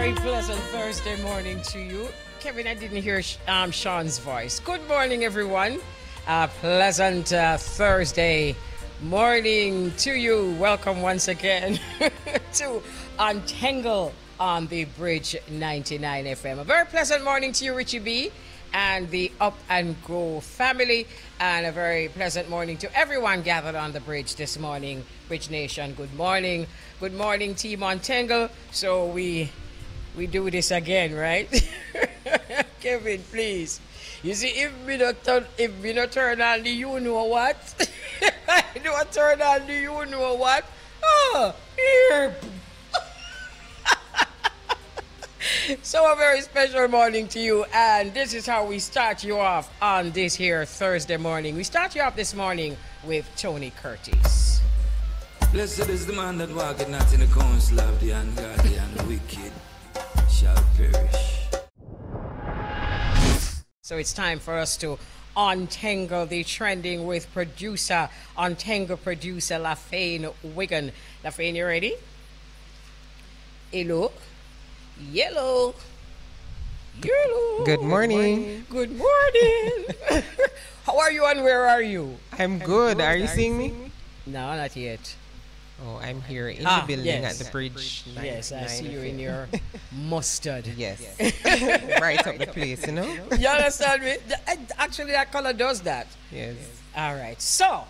very pleasant Thursday morning to you. Kevin, I didn't hear Sean's voice. Good morning, everyone. Pleasant Thursday morning to you. Welcome once again to Untengle on the Bridge 99 FM. A very pleasant morning to you, Richie B, and the Up and Go family, and a very pleasant morning to everyone gathered on the bridge this morning. Bridge Nation, good morning. Good morning, Team Un-Tengle. So we do this again, right? Kevin, please. You see, if we not turn on the you know what? I don't turn on the you know what? Oh, here. So a very special morning to you, and this is how we start you off on this here Thursday morning. We start you off this morning with Tony Curtis. Blessed is the man that walketh not in the counsel of the ungodly, and the wicked shall perish. So it's time for us to untangle the trending with producer, Untengle producer Lafaine Wiggan. Lafaine, you ready? Hello? Yellow. Yellow. Good morning. Good morning. How are you and where are you? I'm good. Are you seeing me? No, not yet. Oh, I'm here in the building yes. at the bridge. Yes, I see you in your mustard. Yes. Right up the place, you know? You understand me? Actually, that color does that. Yes. All right. So,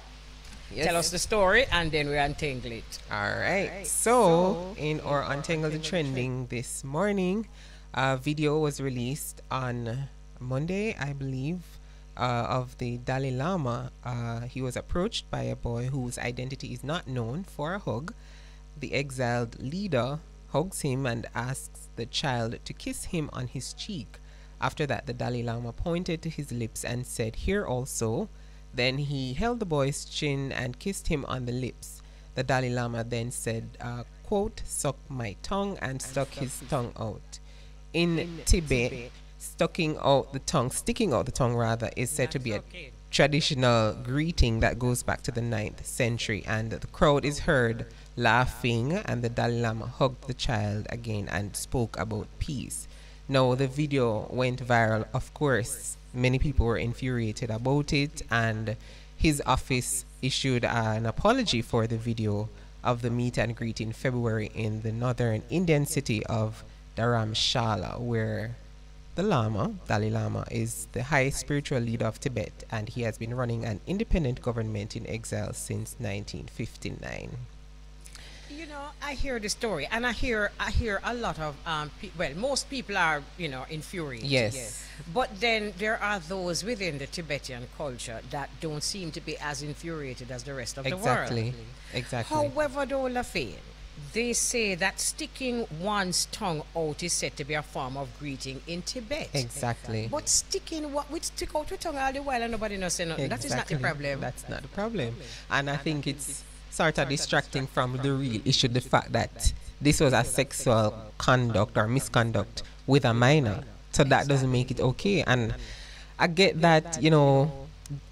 Yes. tell us the story and then we untangle it. All right. So, in our Untangle the Trending this morning, a video was released on Monday, I believe, of the Dalai Lama. He was approached by a boy whose identity is not known for a hug. The exiled leader hugs him and asks the child to kiss him on his cheek. After that, the Dalai Lama pointed to his lips and said, "Here also." Then he held the boy's chin and kissed him on the lips. The Dalai Lama then said, quote, "Suck my tongue," and stuck his tongue out. In Tibet, sticking out the tongue is said to be a traditional greeting that goes back to the 9th century, and the crowd is heard laughing, and the Dalai Lama hugged the child again and spoke about peace. Now, the video went viral, of course. Many people were infuriated about it, and his office issued an apology for the video of the meet and greet in February in the northern Indian city of Dharamshala, where the Dalai Lama, is the highest spiritual leader of Tibet, and he has been running an independent government in exile since 1959. You know, I hear the story, and I hear a lot of most people are, infuriated. Yes. But then there are those within the Tibetan culture that don't seem to be as infuriated as the rest of the world. Exactly. However, though, Lafaine, they say that sticking one's tongue out is said to be a form of greeting in Tibet. Exactly. But we stick out your tongue all the while and nobody knows say nothing. Exactly. That is not the problem. That's not the problem. And I think it's sort of distracting from the real issue, the fact that this was a sexual conduct or misconduct with a minor. So that doesn't make it okay. And I get that,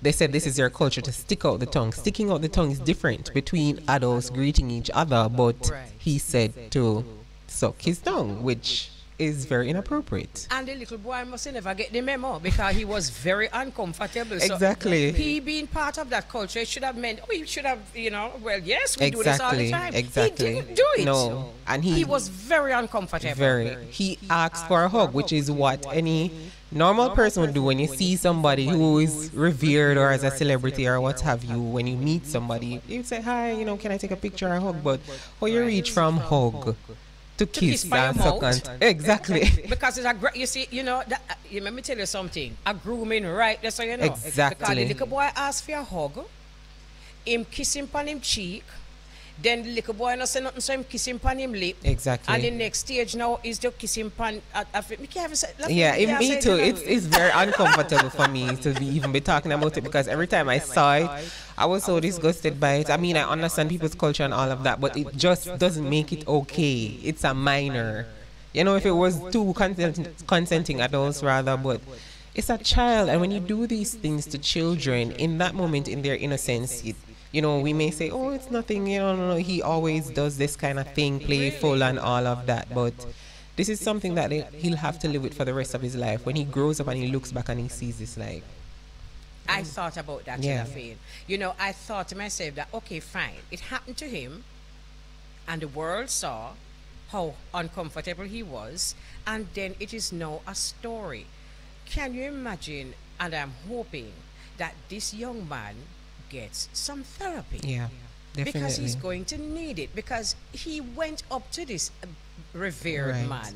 they said this is their culture to stick out the tongue. Sticking out the tongue is different between adults greeting each other, but he said to suck his tongue, which is very inappropriate. And the little boy must never get the memo because he was very uncomfortable. Exactly. So he being part of that culture, it should have meant, we should have, yes, we do this all the time. Exactly. He didn't do it. No. And he was very uncomfortable. He asked for a hug, which is what any normal person would do when you see somebody who is revered or as a celebrity or what have you. When you meet somebody, you say, "Hi, can I take a picture or a hug?" But how you reach from hug to kiss and suck and exactly. Because it's let me tell you something. A grooming right there, so you know. Exactly. Because the little boy asked for a hug, him kiss him on him cheek, then the little boy not say nothing, so him kiss him on him lip. Exactly. And the next stage now is to kiss him on me too. It's very uncomfortable for me to even be talking about it, because every time I saw it, I was so disgusted by it. I mean, I understand people's culture and all of that, but it just doesn't make it okay. It's a minor. If it was two consenting adults rather, but it's a child. And when you do these things to children in that moment, in their innocence, we may say, "Oh, it's nothing, no, he always does this kind of thing, playful and all of that." But this is something that he'll have to live with for the rest of his life. When he grows up and he looks back and he sees this, like, I thought about that, Yeah. Lafaine. You know, I thought to myself that, okay, fine, it happened to him, and the world saw how uncomfortable he was, and then it is now a story. Can you imagine? And I'm hoping that this young man gets some therapy. yeah, definitely. Because he's going to need it, because he went up to this revered Right. man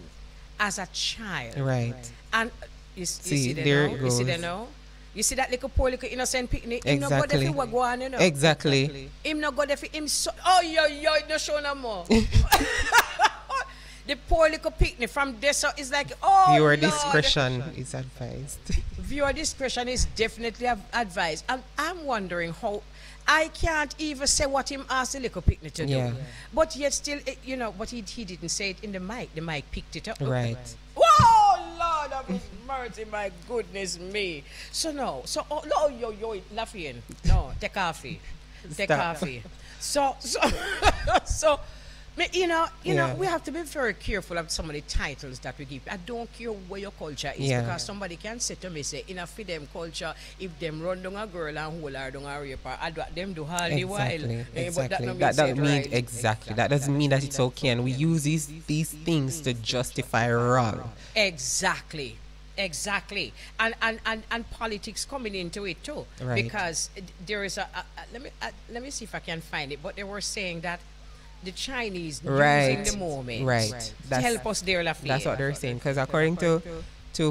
as a child. Right. And you see there now? it You see goes. there now? You see that little poor little innocent picnic? Him not go there Exactly. for what go on, you know? Exactly. Him not go there for him so, oh yo, no show no more. The poor little picnic from there, so it's like, oh Your Lord. discretion is advised. Viewer discretion is definitely advised. And I'm wondering how, I can't even say what him asked the little picnic to do. Yeah. But yet still, you know, but he didn't say it in the mic. The mic picked it up. Right. Whoa, Lord of his mercy, my goodness me. So no, no, yo, Lafaine. No, take coffee. Take Stop. coffee. So, so, you know, Yeah. we have to be very careful of some of the titles that we give. I don't care where your culture is, Yeah. because somebody can say to me, say, in a for them culture, if them run down a girl and hold her down a rape her, I do them do all the while. Exactly. But that, Exactly. no That doesn't it mean right. exactly. That doesn't mean that it's okay, and we use these things to justify wrong. Exactly. And politics coming into it too. Right. Because there is let me see if I can find it, but they were saying that the Chinese Right. using the moment Right. to help us there, Lafaine. That's what they're saying. Because according to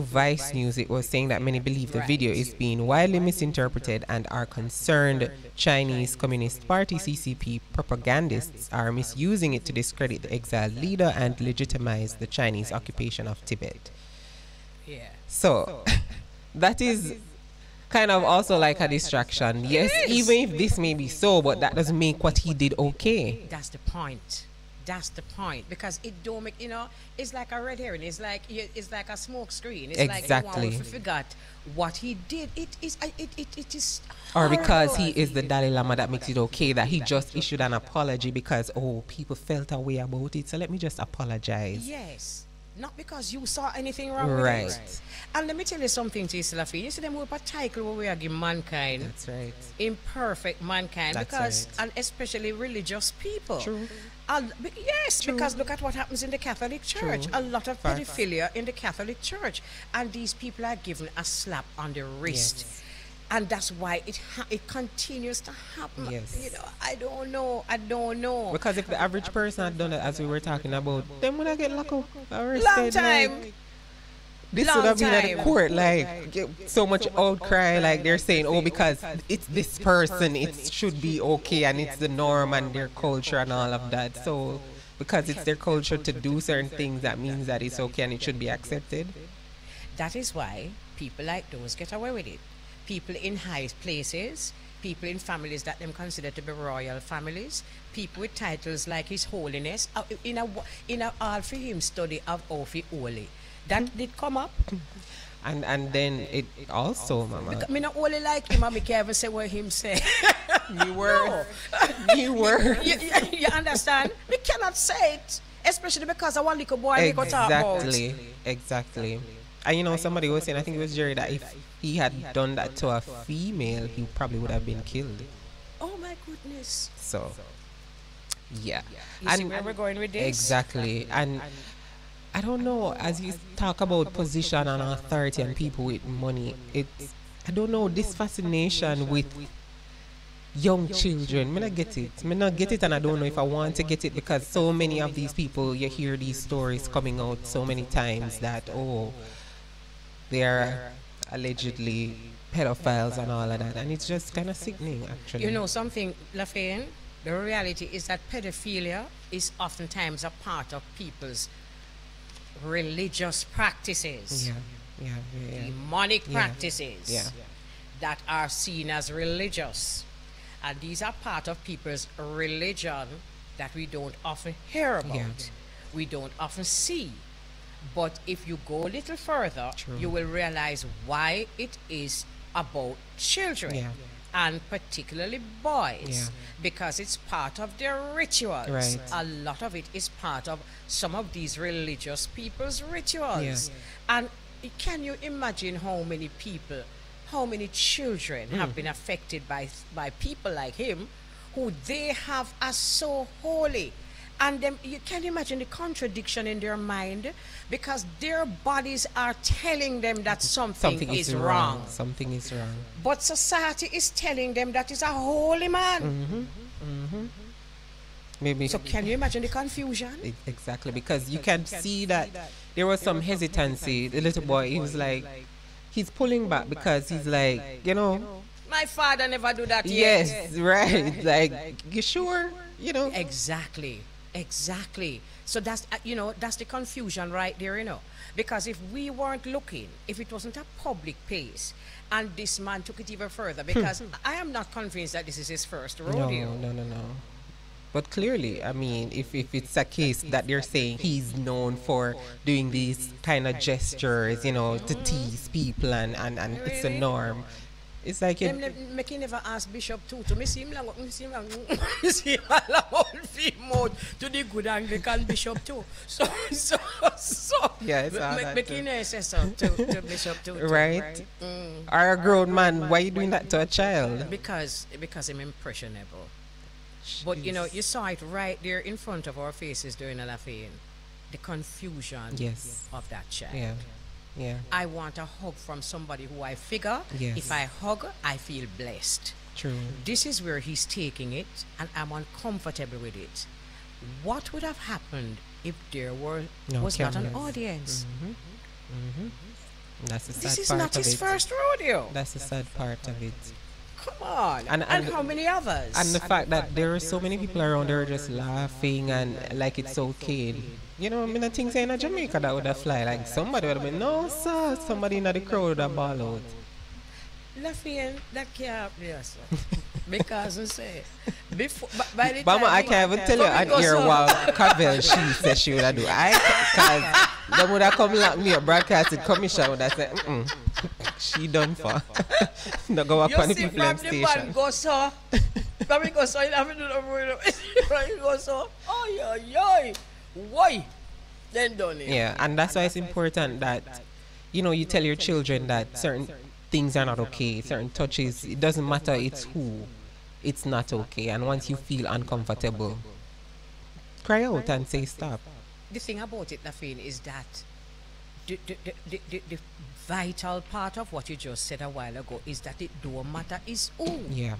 Vice News, it was saying that many believe the video is being widely misinterpreted and are concerned Chinese Communist Party (CCP) propagandists are misusing it to discredit the exiled leader and legitimize the Chinese occupation of Tibet. Yeah. So that is kind of also like a distraction. Yes, is. even if this may be so, but that doesn't make what he did okay. That's the point. That's the point, because it don't make, you know, it's like a red herring. It's like a smoke screen. It's Exactly. like you forgot what he did. It is Or because he horrible. is the Dalai Lama, that makes it okay that he just issued an apology because, oh, people felt a way about it, so let me just apologize. Yes. Not because you saw anything wrong Right. with it. And let me tell you something, Lafaine. You see them with a title where we are giving mankind, That's right. imperfect mankind, That's because right. and especially religious people. True. Yes, because look at what happens in the Catholic Church. True. A lot of Facts. pedophilia in the Catholic Church, and these people are given a slap on the wrist. Yes. And that's why it continues to happen. Yes. You know, I don't know. Because if the average person had done it, as we were talking about, then would I get locked up? Arrested, Long time. like, this Long would have been at time. the court, like so much outcry, like they're saying, oh, because it's this person, it should be okay, and it's the norm and their culture and all of that. So because it's their culture to do certain things, that means that it's okay and it should be accepted. That is why people like those get away with it. People in high places, people in families that them consider to be royal families, people with titles like His Holiness, in a all for him study of Ofi Oli. That did come up. And then it also, mama, Me not only like him, and me can't even say what him say. you were, you were. You understand? We cannot say it, especially because I want little boy we go talk about. Exactly. And you know, somebody was saying, I think it was Jerry, that if he had done that to a female, he probably would have been killed. Oh my goodness. So, yeah. You see where we're going with this? Exactly. And I don't know, as you talk about position and authority and people with money, it's, I don't know, this fascination with young children. Me not get it. Me not get it, and I don't know if I want to get it, because so many of these people, you hear these stories coming out so many times that, oh, they are allegedly pedophiles and all of that, and it's just kind of sickening, actually. You know something, Lafaine? The reality is that pedophilia is oftentimes a part of people's religious practices, Yeah. demonic practices Yeah. that are seen as religious. And these are part of people's religion that we don't often hear about, Yeah. we don't often see. But if you go a little further, True. you will realize why it is about children. Yeah. and particularly boys, Yeah. because it's part of their rituals. Right. A lot of it is part of some of these religious people's rituals. Yeah. And can you imagine how many people, how many children have been affected by people like him, who they have as so holy? And then you can imagine the contradiction in their mind, because their bodies are telling them that something is wrong. Something is wrong. But society is telling them that is a holy man. Maybe. So can you imagine the confusion? Exactly, because you can see that there was some hesitancy. The little boy, he was like, he's pulling back because he's like, you know, My father never do that yet. yes, right. Like, you sure? You know? Exactly. So that's that's the confusion right there, because if we weren't looking, if it wasn't a public place, and this man took it even further, because I am not convinced that this is his first rodeo. No. But clearly, I mean, if it's a case that they're saying he's known for doing these kind of gestures, to tease people, and it's a norm. It's like Make him never ask Bishop to me see him long, me see him all female to the good Anglican Bishop too. So yeah, it's all that make too. him say so to Bishop too. Right? Or a grown man, why are you doing that to a child? Because I'm impressionable. But you saw it right there in front of our faces during Lafaine. The confusion of that child. Yeah. I want a hug from somebody who I figure, Yes. if I hug, I feel blessed. True. This is where he's taking it, and I'm uncomfortable with it. What would have happened if there was not an cameras. audience? That's the sad This is part not of his it. first rodeo. That's the sad part of it. Come on. And how many others? And the fact that there are so many people around there just laughing and like it's okay. I mean, I think saying in Jamaica that would have fly. Like somebody would have been, no sir, somebody in the crowd would have ball out. Lafaine, that can't be yes. Because I say, before, by the Mama, time I can't even tell you on here what Cavell she said she would have do. Because they would have come lock me up, broadcasted commission would have said, she done for. No go up on the people in station. Man go so. From the go so, you have to do the word. From the go so, why? Then done it. Yeah, and that's why it's important that, you tell your children that certain things are not okay, certain touches, it doesn't matter it's who, it's not okay. And once you feel uncomfortable, cry out and say stop. The thing about it, Lafaine, is that the vital part of what you just said a while ago is that it don't matter is who. Yeah.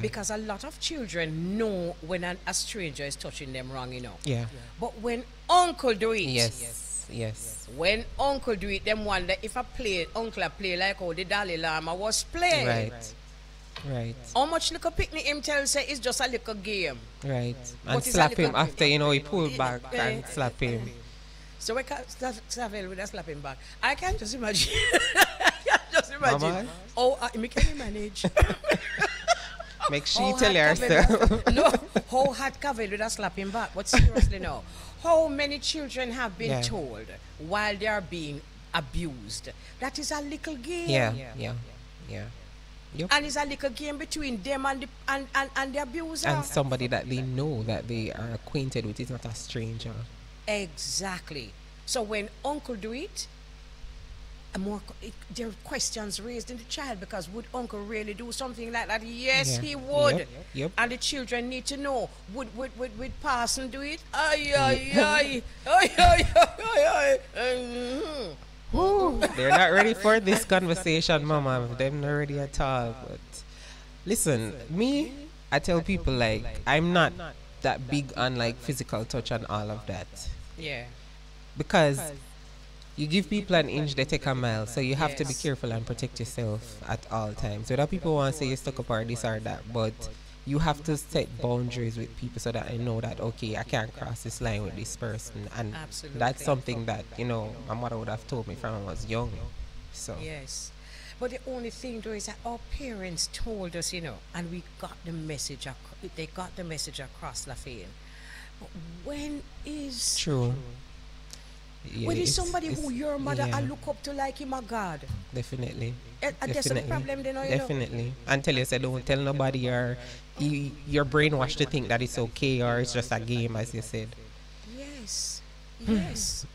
Because a lot of children know when a stranger is touching them wrong, Yeah. But when uncle do it, Yes. when uncle do it, them wonder if uncle play like how the Dalai Lama was playing. Right. How much little picnic him tell say it's just a little game. Right. But And it's slap a little him after, he pulled back Yeah. and slap him. So we can't Savile with a slapping back. I can't just imagine. I can't just imagine. Mama? Me can manage. Make she tell herself. No, how hard Cavell with a slapping back. But seriously now, how many children have been told while they are being abused that is a little game? Yeah. Yep. And it's a little game between them and the abuser. And somebody that they know, that they are acquainted with, is not a stranger. Exactly. So when uncle do it, there are questions raised in the child, because would uncle really do something like that? Yes, he would. Yep. And the children need to know, would Parson do it? Ay. They're not ready for this conversation, Mama. They're not ready at all. But listen, I tell people, like, I'm not that big on like physical touch and all of that. Yeah. Because you give people an inch, they take a mile. So you have to be careful and protect yourself at all times. Whether people want to say you're stuck up or this or that, but you have to set boundaries with people so that I know that, okay, I can't cross this line with this person. And Absolutely. that's something that, my mother would have told me from when I was young. So Yes. But the only thing though is that our parents told us, and we got the message. They got the message across Lafaine. But when is true. Yeah, when it's somebody who your mother I look up to like him a God. Definitely. That's the problem, you know. Definitely. Until you say don't tell nobody, or you're brainwashed to think that it's okay or it's just a game, as you said. Yes. Yes.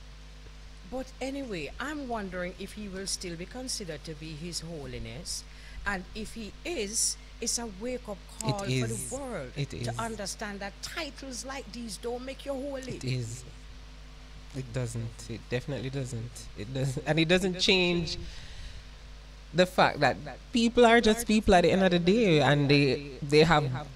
But anyway, I'm wondering if he will still be considered to be His Holiness. And if he is, it's a wake-up call for the world to understand that titles like these don't make you holy. It is. It doesn't. It definitely doesn't. It doesn't. And it doesn't change the fact that people are just people at the end of the day, and they have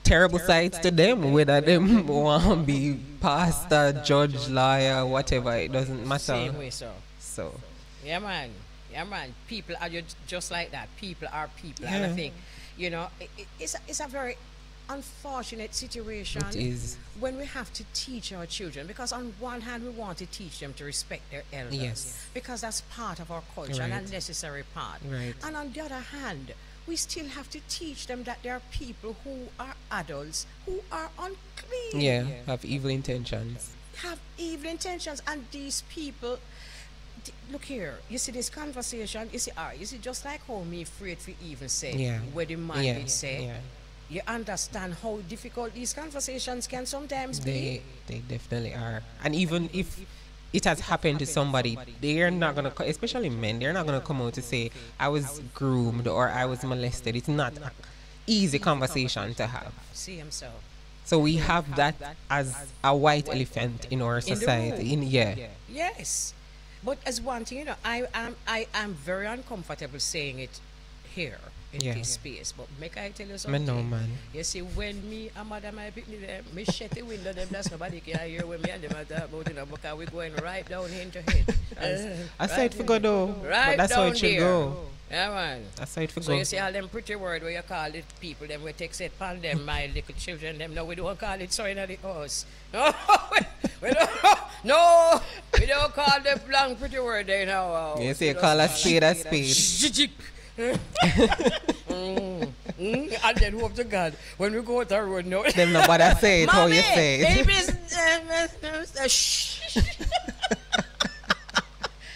terrible sides to them, whether them want to be pastor, judge, lawyer, whatever. It doesn't matter. Same way, So. Yeah, man. People are just like that. People are people. And I think, you know, it's a very unfortunate situation. It is. When we have to teach our children, because on one hand we want to teach them to respect their elders, because that's part of our culture and a necessary part. And on the other hand, we still have to teach them that there are people who are adults who are unclean. Have evil intentions. And these people, look here, you see this conversation, you see just like how me afraid to even say where the man did say. You understand how difficult these conversations can sometimes be? They definitely are. And even if it has happened to somebody, they're not going to, especially men, they're not going to come out to say, I was groomed or I was molested. It's not an easy conversation to have. See himself. So we have that as a white elephant in our society. Yes. But as one thing, you know, I am very uncomfortable saying it here in this space. But make I tell you something? No, man. You see, when me and Madam I pick me shut the window, them that's nobody can hear when me and them are talking about, you know, because we're going right down into head. I said for go though. Right, but that's how it should go. Yeah, man. That's how it for so go. You see all them pretty word where you call it people, them we take set upon them, my little children, them. No, we don't call it so in the house. No, we don't call them long pretty word there now. You see, you call a spade a spade. And then hope to God when we go to the road, no. Them nobody say it how you say it.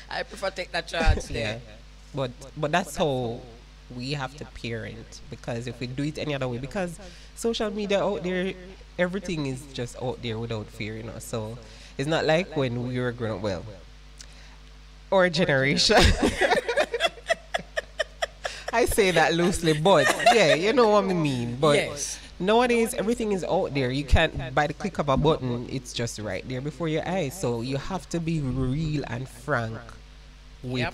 I prefer take that chance there. But that's how we have to parent, because if we do it any other way, because social media out there, everything is just out there without fear, you know. So it's not like when we were growing up, well, our generation. I say that loosely, but yeah, you know what I mean. But nowadays, everything is out there. You can't, by the click of a button, it's just right there before your eyes. So you have to be real and frank with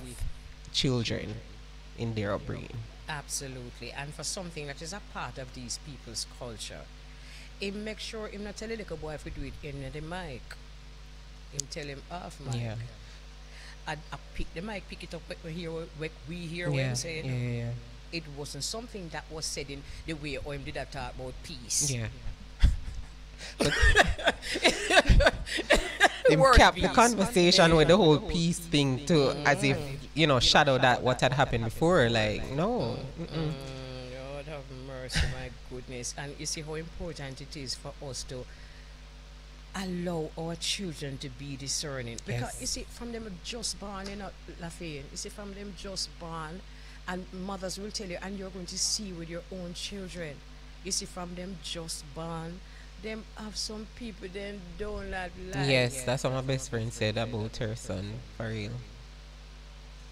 children in their upbringing. Absolutely. And for something that is a part of these people's culture, he make sure him not tell the little boy if we do it in the mic. Him tell him off mic. Yeah. I pick the mic, pick it up we hear what him saying. It wasn't something that was said in the way or him did that talk about peace. Yeah. Him cap the conversation with the whole peace thing to as if, you know, shadow that what had happened before. Like, no. Lord have mercy, my goodness. And you see how important it is for us to allow our children to be discerning. Because you see, from them just born, you know, Lafaine, you see, from them just born, and mothers will tell you, and you're going to see with your own children. You see, from them just born, them have some people then don't like. Yes, that's what my best friend said about her son, for real.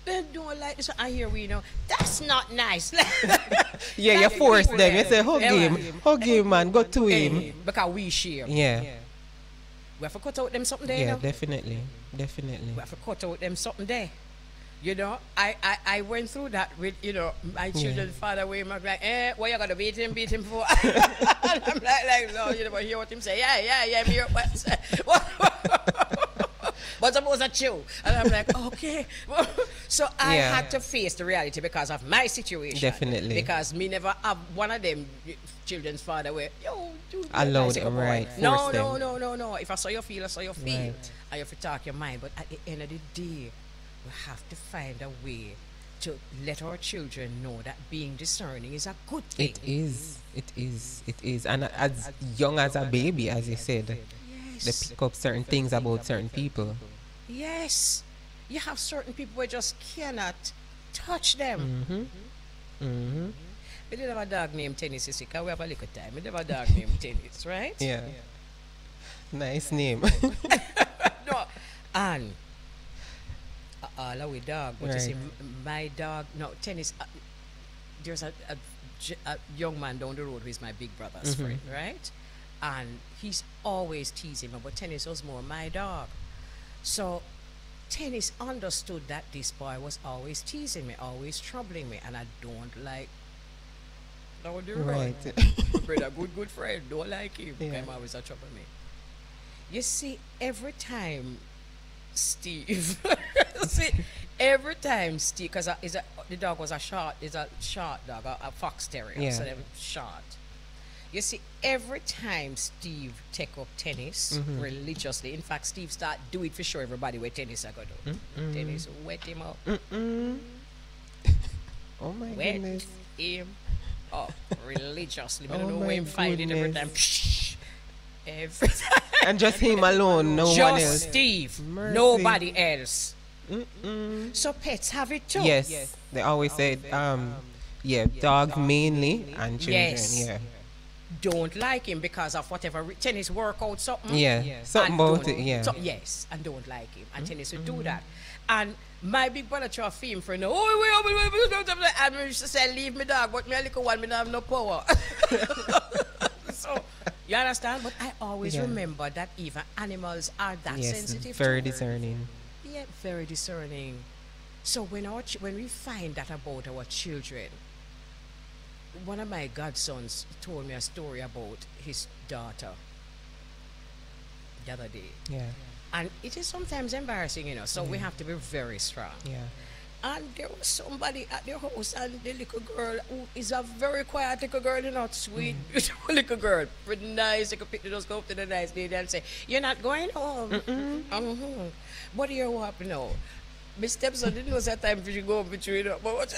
They don't like this. I hear we know that's not nice. Yeah, you force them. You say hug him, man, go to him. Because we share. Yeah. We have to cut out them something there. Yeah, now. definitely. We have to cut out them something there. You know, I went through that with, you know, my children's father where I'm like, what you gonna beat him for? And I'm like, no, you never hear what him say. Yeah, me hear what say. But suppose that's you. And I'm like, okay. So I had to face the reality because of my situation. Definitely. Because me never have one of them children's father where, yo, dude, allow them, right. No. If I saw you feel, I saw you feel. Right. I have to talk your mind. But at the end of the day, we have to find a way to let our children know that being discerning is a good thing. It is. And as young as a baby, as you said, they pick up certain things about certain people. Yes. You have certain people who just cannot touch them. We did have a dog named Tennis, you see, because we have a little time. We did have a dog named Tennis, right? Yeah. Nice name. No, and all our dog, but you Right. see, my dog, no, Tennis, there's a young man down the road who is my big brother's friend, right? And he's always teasing me, but Tennis was more my dog. So Tennis understood that this boy was always teasing me, always troubling me, and I don't like. Don't do right. Brother, good friend, don't like him. Yeah. I'm always a trouble me. You see, every time Steve, every time Steve, because the dog was a short dog, a fox terrier, Yeah. so they're short. You see, every time Steve take up tennis religiously, in fact, Steve start do it for sure. Everybody where tennis I go do. Tennis wet him up, Oh my wet goodness. him up religiously. I Oh don't know my where him find it every time. goodness. Every time. And just him alone, no one Just else. Steve, Mercy. nobody else. So pets have it too. Yes. They always said, dogs mainly and children. Yes. Yeah. Don't like him because of whatever tennis workout something. Yeah. Something and about don't- it, yeah. Yes, and don't like him. And tennis will do that. And my big brother try to film for no. Oh, and we used to say, leave me dog, but me a little one, me don't have no power. So, you understand? But I always Yeah. remember that even animals are that Yes, sensitive. very too. discerning. Yeah, very discerning. So when we find that about our children, one of my godsons told me a story about his daughter the other day. Yeah. And it is sometimes embarrassing, so we have to be very strong. Yeah. And there was somebody at their house, and the little girl, who is a very quiet little girl, sweet, beautiful little girl, pretty nice. You could pick just go up to the nice lady and say, "You're not going home." What do you want now? My stepson didn't know that time for you go between, but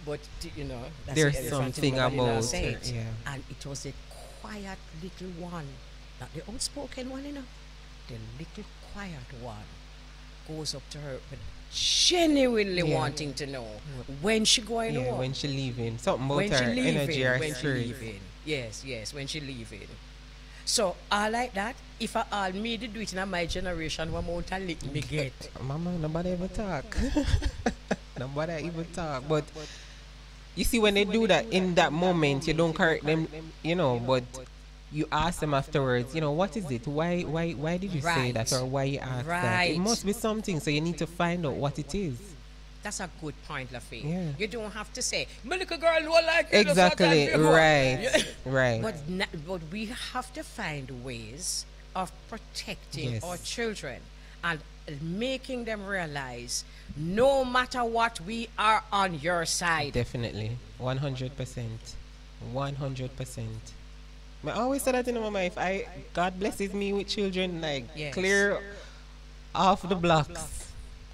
that's There's the elephant in something the vanilla about said. it, yeah. And it was a quiet little one, not the outspoken one, the little quiet one goes up to her, but genuinely wanting to know when she going Yeah, home. when she leaving. Something about When she her leaving, energy or when she spirit. leaving. Yes, when she leaving. So I like that. If I all me to do it in my generation, what amount of lick me get? Mama, nobody ever talk. Nobody even talk. But you see, when they do that in that moment, you don't correct them, but you ask them afterwards, what is it? Why did you say Right. that, or why you asked that? Right. It must be something, so you need to find out what it is. That's a good point, Lafaine. Yeah. You don't have to say, "My little girl don't like you." Exactly, that's what I'm right, here for." right. But we have to find ways of protecting Yes. our children and making them realize, no matter what, we are on your side. Definitely, 100%, 100%. I always say that in my mind. If God blesses me with children, Yes. clear off the blocks,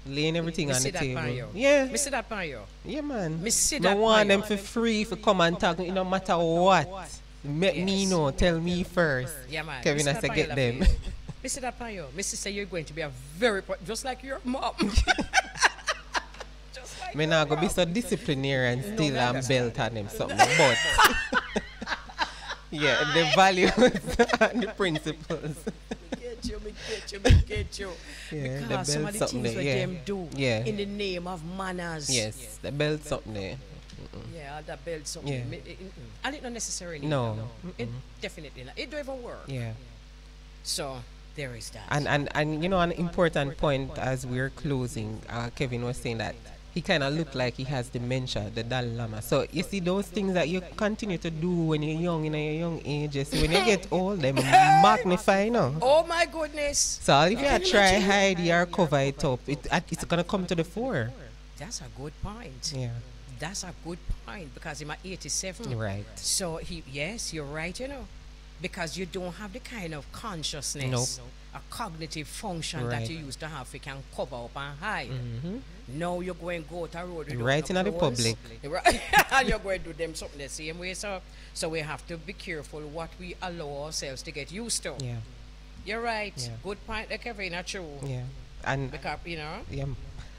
laying everything Me on see the that pan table. you. Yeah, Me see that pan you. yeah, man. Me see I that want pan them you. for free for come and talk, no matter what. Make me Yes. know, tell me first. Yeah, man. Kevin Me see has that to pan get you, them. Lafaine. Me see that pan you. Me say you're going to be a very just like your mom. Just like Me your not gonna be mom. so disciplinary and No, still me and understand. belt on them something, but yeah, the values and the principles. Me get you. Yeah, the Because some belt of the something things there, that yeah. them do Yeah. in the name of manners. Yes, the belt something there. Yeah, that belt something. Yeah. And it not necessarily. No. It definitely not. It don't even work. Yeah. So there is that. And an important point as we're closing, Kevin was saying that he kind of looked like he has dementia, the Dalai Lama. So you see those things that you continue to do when you're young, in your young ages, when you get old, they magnify, Oh my goodness. So if you Can you try imagine? hide it or cover it up, it's gonna come to the fore. That's a good point. Yeah. That's a good point because I'm at 87. Right. So yes, you're right, because you don't have the kind of consciousness, a cognitive function that Right. you used to have. You can cover up and hide. Now you're going to go to a road. Right in the public. Right. And you're going to do them something the same way. So we have to be careful what we allow ourselves to get used to. Yeah. You're right. Yeah. Good point, Kevin. Not true. Yeah. And because, you know. yeah.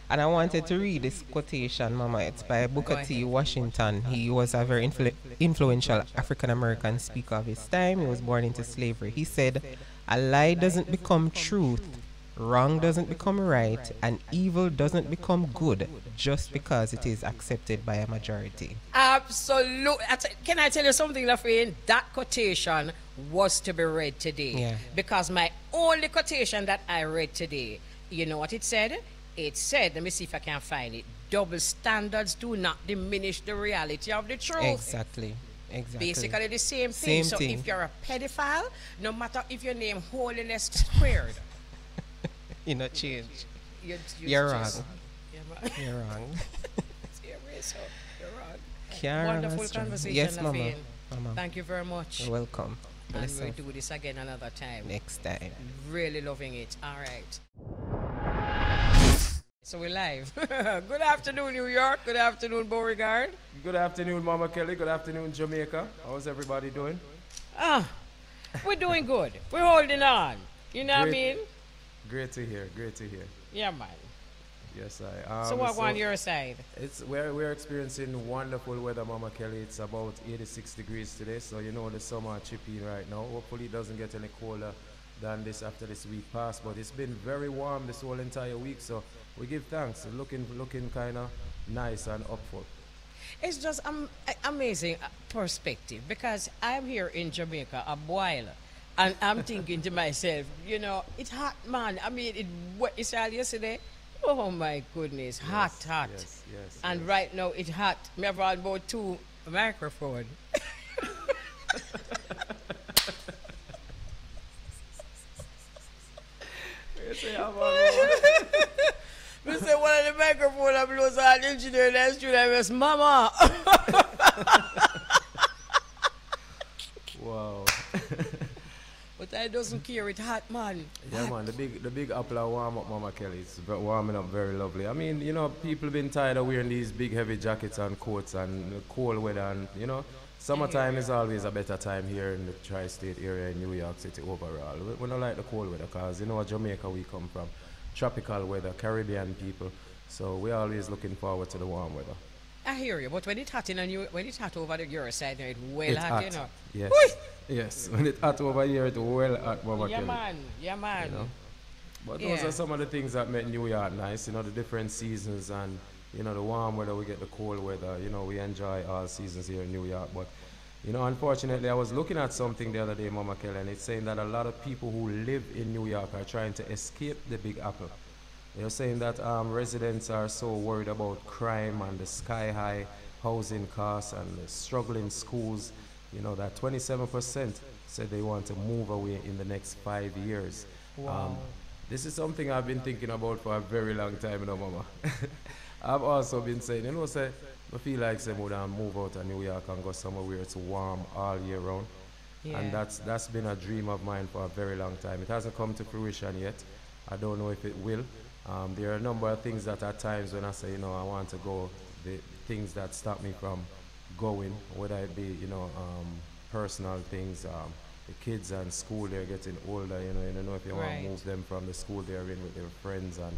And I wanted to read this quotation, Mama. It's by Booker T. Washington. He was a very influential African American speaker of his time. He was born into slavery. He said, "A lie doesn't become truth, wrong doesn't become right, and evil doesn't become good just because it is accepted by a majority." Absolutely. Can I tell you something, Lafaine? That quotation was to be read today. Yeah. Because my only quotation that I read today, you know what it said? It said, let me see if I can find it, double standards do not diminish the reality of the truth. Exactly. Basically the same thing. Same thing. If you're a pedophile, no matter if your name Holiness Squared, You know, change. you're wrong. just- You're wrong. so you're wrong. Karen, Wonderful that's true. conversation, Yes, Mama. Lafaine. Mama. Thank you very much. You're welcome. And Bless we'll you. do this again another time. Next time. Really loving it. All right. So we're live. Good afternoon, New York. Good afternoon, Beau-regard. Good afternoon, Mama Kelly. Good afternoon, Jamaica. How's everybody doing? We're doing good. We're holding on. You know what I mean? Great to hear. Great to hear. Yeah, man. Yes, I. So what on your side? We're experiencing wonderful weather, Mama Kelly. It's about 86 degrees today, so you know the summer chipping right now. Hopefully it doesn't get any colder than this after this week passed, but it's been very warm this whole entire week, so we give thanks. Looking kind of nice and upful. It's just amazing perspective because I'm here in Jamaica a while and I'm thinking to myself, you know, it's hot, man. I mean, it's all yesterday. Oh my goodness, hot. Yes, And yes. right now it's hot. Me have about 2 microphones. We say one of the microphone I blows all the engineer in the studio and was Mama. Wow. But I doesn't care, it's hot, man. Yeah, man, the big apple are warm up, Mama Kelly. It's warming up very lovely. I mean, you know, people been tired of wearing these big heavy jackets and coats and cold weather, and you know, summertime is always a better time here in the tri-state area in New York City overall. We don't like the cold weather because you know Jamaica we come from, tropical weather, Caribbean people, so we're always looking forward to the warm weather. I hear you, but when it's hot when it's hot over the your side, it's well It's hot, hot. you know. Yes. Whee! Yes. When it's hot over here, it's well hot, Mama Yeah, Kelly. man. Yeah, man. You know? But Yeah. those are some of the things that make New York nice, you know, the different seasons and, you know, the warm weather, we get the cold weather, you know, we enjoy all seasons here in New York. But, you know, unfortunately, I was looking at something the other day, Mama Kelly, and it's saying that a lot of people who live in New York are trying to escape the Big Apple. They're saying that residents are so worried about crime and the sky-high housing costs and the struggling schools, you know, that 27% said they want to move away in the next 5 years. Wow. This is something I've been thinking about for a very long time, you know, Mama. I've also been saying, you know, say, I feel like say would move out of New York and go somewhere where it's warm all year round. Yeah. And that's been a dream of mine for a very long time. It hasn't come to fruition yet. I don't know if it will. There are a number of things that at times when I say, you know, I want to go, the things that stop me from going, whether it be, you know, personal things, the kids and school, they're getting older, you don't know if you want Right. to move them from the school they're in with their friends and,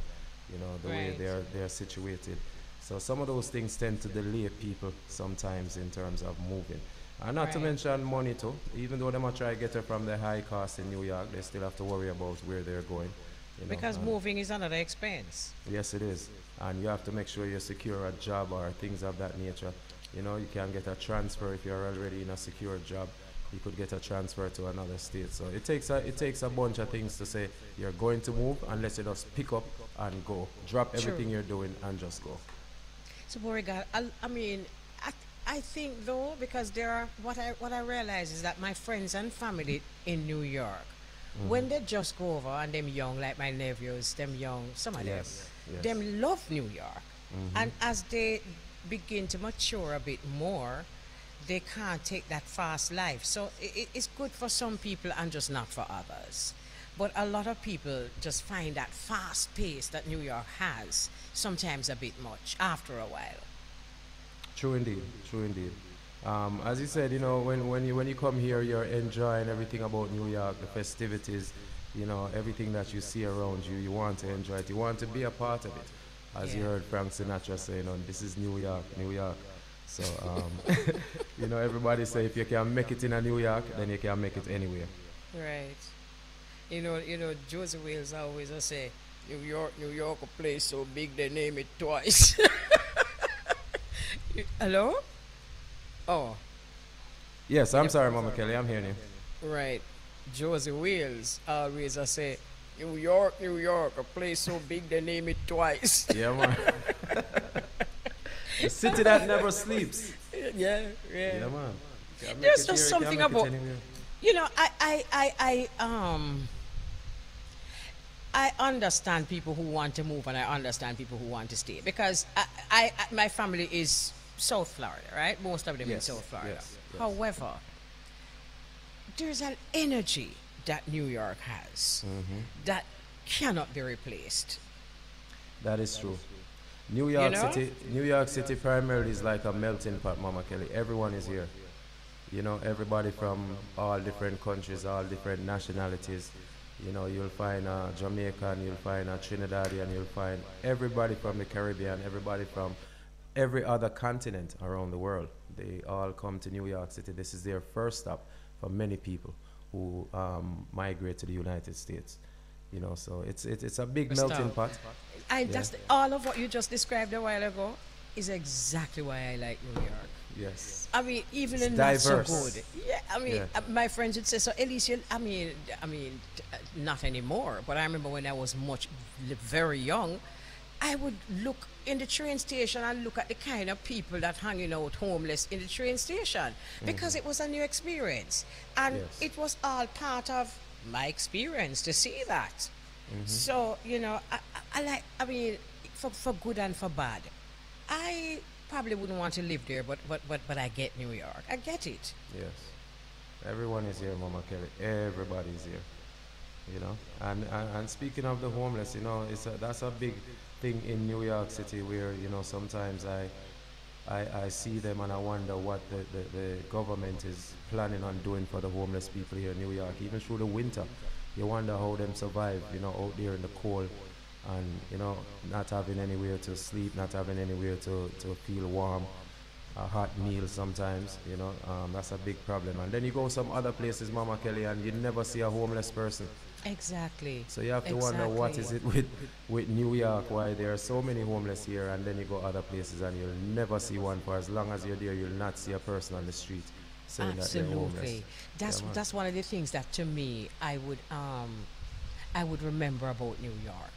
you know, the way Right. they're situated. So some of those things tend to delay people sometimes in terms of moving. And not to Right. mention money too. Even though they might try to get her from the high cost in New York, they still have to worry about where they're going. You know, Because and moving is another expense. yes, it is. And you have to make sure you secure a job or things of that nature. You know, you can get a transfer if you're already in a secure job. You could get a transfer to another state. So it takes a bunch of things to say you're going to move unless you just pick up and go. Drop everything True. you're doing and just go. So, Beau-regard, I mean, I think though, because there are what I realize is that my friends and family in New York, when they just go over and them young, like my nephews, them young, some of Yes, yes. them love New York, and as they begin to mature a bit more, they can't take that fast life. So it's good for some people and just not for others. But a lot of people just find that fast pace that New York has sometimes a bit much after a while. True indeed, true indeed. As you said, you know, when you come here, you're enjoying everything about New York, the festivities, you know, everything that you see around you, you want to enjoy it. You want to be a part of it. As you Yeah. heard Frank Sinatra saying, this is New York, New York. So, you know, everybody say if you can make it in a New York, then you can make it anywhere. Right. Josie Wales always say, New York, a place so big they name it twice. Hello? Oh, Yes, I'm sorry, Mama Kelly, I'm hearing you. right. Josie Wales always say, New York, a place so big they name it twice. Yeah, man. The city that never sleeps. Yeah. Yeah, man. You can make There's it just here, you something can make it about, anywhere. I understand people who want to move and I understand people who want to stay because my family is South Florida, right? Most of them in Yes, South Florida. yes. However, there's an energy that New York has that cannot be replaced. That is true. New York know? New York City primarily is like a melting pot, Mama Kelly. Everyone is here. You know, everybody from all different countries, all different nationalities. You know, you'll find a Jamaican, you'll find a Trinidadian, you'll find everybody from the Caribbean, everybody from every other continent around the world. They all come to New York City. This is their first stop for many people who migrate to the United States. You know, so it's a big melting pot. That's all of what you just described a while ago is exactly why I like New York. Yes. I mean, even It's in not so diverse. good. Yeah, I mean, Yeah. my friends would say, so Elise, not anymore, but I remember when I was very young, I would look in the train station and look at the kind of people that hanging out homeless in the train station because it was a new experience. And Yes. it was all part of my experience to see that. So, for good and for bad, I probably wouldn't want to live there, but I get New York. I get it. Yes. Everyone is here, Mama Kelly. Everybody is here. You know, and speaking of the homeless, you know, that's a big thing in New York City where, you know, sometimes I see them and I wonder what the government is planning on doing for the homeless people here in New York, even through the winter. You wonder how them survive, you know, out there in the cold and, you know, not having anywhere to sleep, not having anywhere to feel warm, a hot meal sometimes, you know, that's a big problem. And then you go some other places, Mama Kelly, and you never see a homeless person. Exactly. So you have to wonder what is it with New York, why there are so many homeless here, and then you go other places and you'll never see one. For as long as you're there, you'll not see a person on the street saying that they're homeless. Absolutely. Yeah, man. That's one of the things that to me I would remember about New York.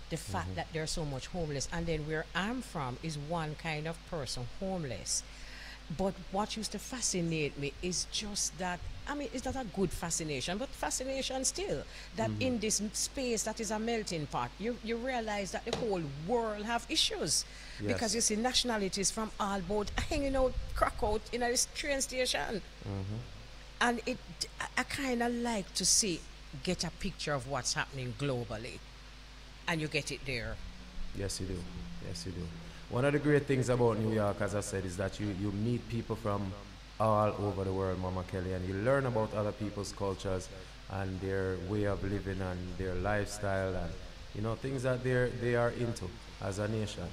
The fact that there's so much homeless, and then where I'm from is one kind of person homeless. But what used to fascinate me is just that, I mean, it's not a good fascination, but fascination still, that in this space that is a melting pot, you realize that the whole world have issues. Yes. Because you see nationalities from all both hanging out, crack out in a train station. And I kind of like to get a picture of what's happening globally. And you get it there. Yes, you do. Yes, you do. One of the great things about New York, as I said, is that you meet people from all over the world, Mama Kelly, and you learn about other people's cultures and their way of living and their lifestyle and, you know, things that they are into as a nation.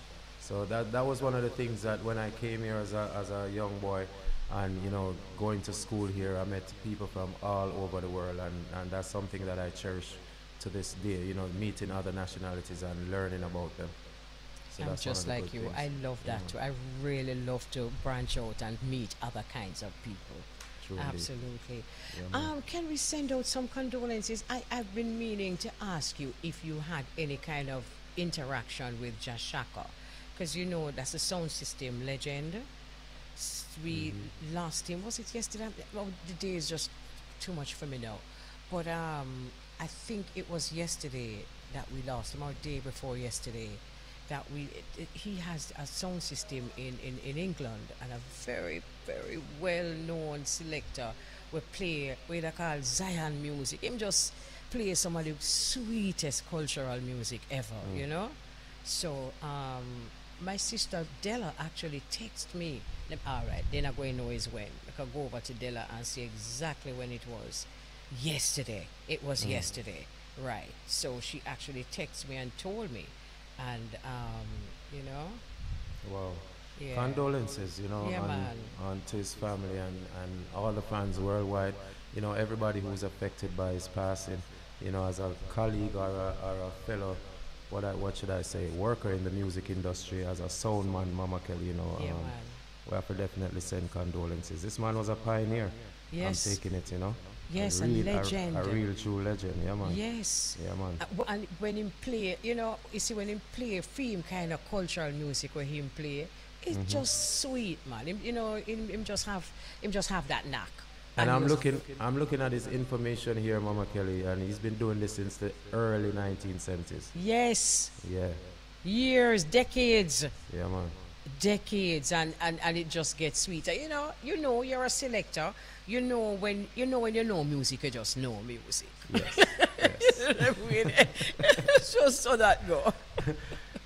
So that was one of the things that when I came here as a young boy and, you know, going to school here, I met people from all over the world, and that's something that I cherish to this day, you know, meeting other nationalities and learning about them. So I'm that's one just of the like good you. things. I love that too. I really love to branch out and meet other kinds of people. True indeed. Absolutely. Yeah, man. Can we send out some condolences? I've been meaning to ask you if you had any kind of interaction with Jashaka, because you know that's a sound system legend. We lost him. Was it yesterday? Well, the day is just too much for me now. But I think it was yesterday that we lost him, or day before yesterday. That he has a sound system in England, and a very, very well-known selector will play what they call Zion music. Him just play some of the sweetest cultural music ever, you know? So my sister Della actually texted me. All right, then I'm going to know is when. I can go over to Della and see exactly when it was. Yesterday. It was yesterday. Right. So she actually texted me and told me. And, you know, Wow. yeah. Condolences, Yeah, man. on to his family and all the fans worldwide. You know, everybody who's affected by his passing. You know, as a colleague or a fellow, what should I say, worker in the music industry, as a sound man, Mama Kelly. You know, Yeah, man. we have to definitely send condolences. This man was a pioneer. Yes. I'm taking it, you know. Yes, a real, legend. A real true legend, yeah, man. Yes. Yeah, man. And when him play, you know, you see when him play film kind of cultural music where him play, it's just sweet, man. Him, you know, him just have that knack. And he I'm was- looking at his information here, Mama Kelly, and he's been doing this since the early 1970s. Yes, Yeah, years, decades, yeah, man. and it just gets sweeter. You know, you're a selector. You know when you know music, you just know music. Yes, It's just so that go.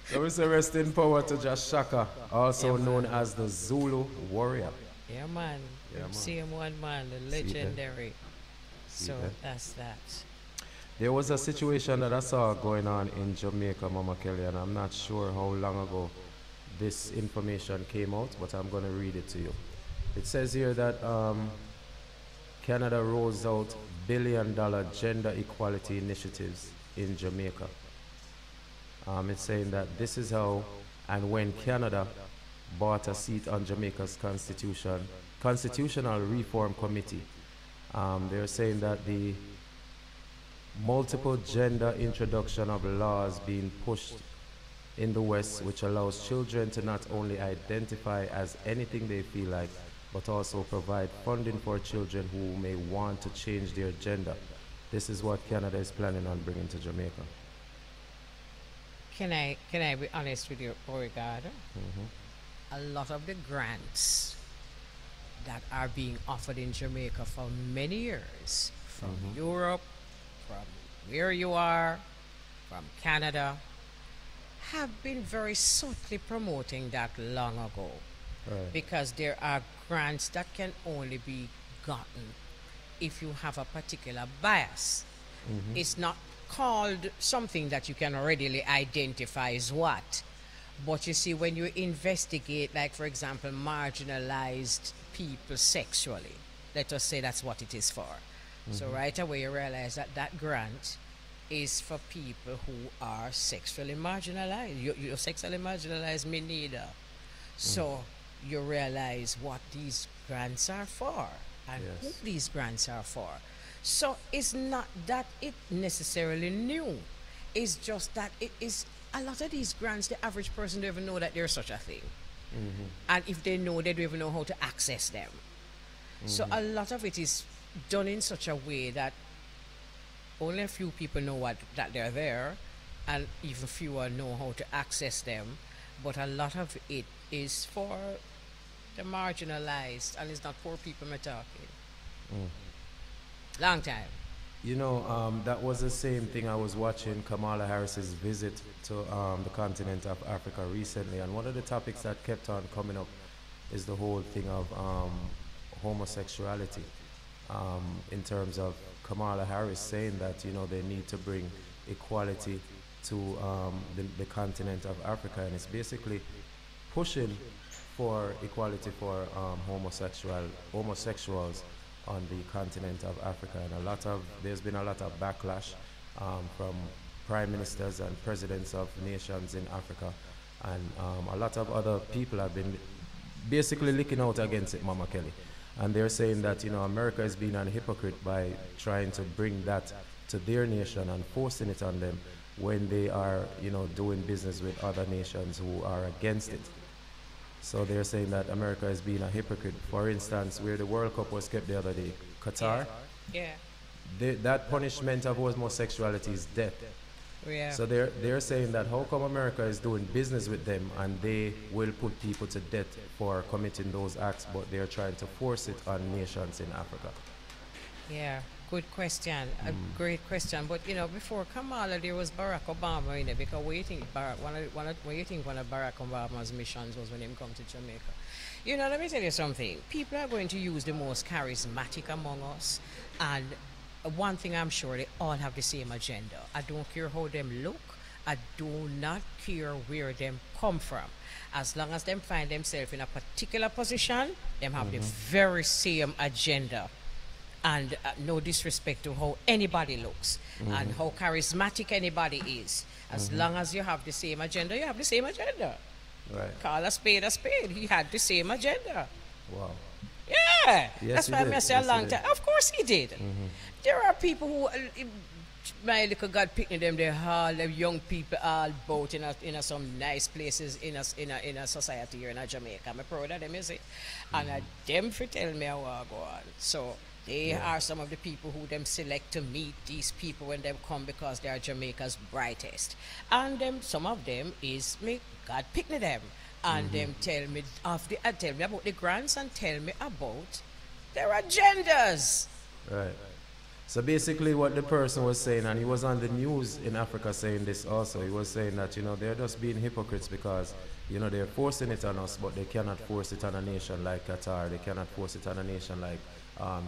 So we say rest in power to Josh Shaka, also Yeah, known as the Zulu Warrior. Yeah, man. Yeah, man. Same one, man. The See that? legendary. So that? that's that. There was a situation that I saw going on in Jamaica, Mama Kelly, and I'm not sure how long ago this information came out, but I'm going to read it to you. It says here that Canada rolls out billion-dollar gender equality initiatives in Jamaica. It's saying that this is how and when Canada bought a seat on Jamaica's Constitutional Reform Committee. They're saying that the multiple gender introduction of laws being pushed in the West, which allows children to not only identify as anything they feel like, but also provide funding for children who may want to change their gender. This is what Canada is planning on bringing to Jamaica. Can I be honest with you, Beau-regard? A lot of the grants that are being offered in Jamaica for many years, from Europe, from where you are, from Canada, have been very subtly promoting that long ago. Right. Because there are grants that can only be gotten if you have a particular bias. It's not called something that you can readily identify as what. But you see, when you investigate, like for example, marginalized people sexually, let us say that's what it is for. So right away you realize that that grant is for people who are sexually marginalized. You're sexually marginalized, me neither. So you realize what these grants are for and who Yes. these grants are for. So it's not that it necessarily new. It's just that it is a lot of these grants, the average person don't even know that there's such a thing. And if they know, they don't even know how to access them. So a lot of it is done in such a way that only a few people know that they're there, and even fewer know how to access them. But a lot of it is for the marginalized, and it's not poor people we're talking. Long time. You know, that was the same thing I was watching Kamala Harris's visit to the continent of Africa recently, and one of the topics that kept on coming up is the whole thing of homosexuality, in terms of Kamala Harris saying that, you know, they need to bring equality to the continent of Africa, and it's basically pushing for equality for homosexuals on the continent of Africa. And there's been a lot of backlash from prime ministers and presidents of nations in Africa, and a lot of other people have been basically licking out against it, Mama Kelly. And they're saying that, you know, America is being a hypocrite by trying to bring that to their nation and forcing it on them when they are, you know, doing business with other nations who are against it. So they're saying that America is being a hypocrite. For instance, where the World Cup was kept the other day, Qatar, Yeah. that punishment of homosexuality is death. Yeah. So they're saying that how come America is doing business with them and they will put people to death for committing those acts, but they're trying to force it on nations in Africa. Yeah, good question. A great question. But you know, before Kamala, there was Barack Obama in it, because what you think one of Barack Obama's missions was when he come to Jamaica? You know, let me tell you something. People are going to use the most charismatic among us, and one thing I'm sure, they all have the same agenda. I don't care how them look. I do not care where them come from. As long as them find themselves in a particular position, them have the very same agenda. And no disrespect to how anybody looks and how charismatic anybody is. As long as you have the same agenda, you have the same agenda. Right. Call a spade a spade. He had the same agenda. Wow. Yeah. Yes, That's why I say a long he did. time. Of course he did. There are people who, my little God picking them, they're all the young people all both in some nice places in a society here in Jamaica. I'm proud of them, you see. And them for tell me how I go on. So they are some of the people who them select to meet these people when they come because they are Jamaica's brightest. And them, some of them is me God picking them. And them tell me about the grants and tell me about their agendas. Right. So basically what the person was saying, and he was on the news in Africa saying this also, he was saying that, they're just being hypocrites because, they're forcing it on us, but they cannot force it on a nation like Qatar. They cannot force it on a nation like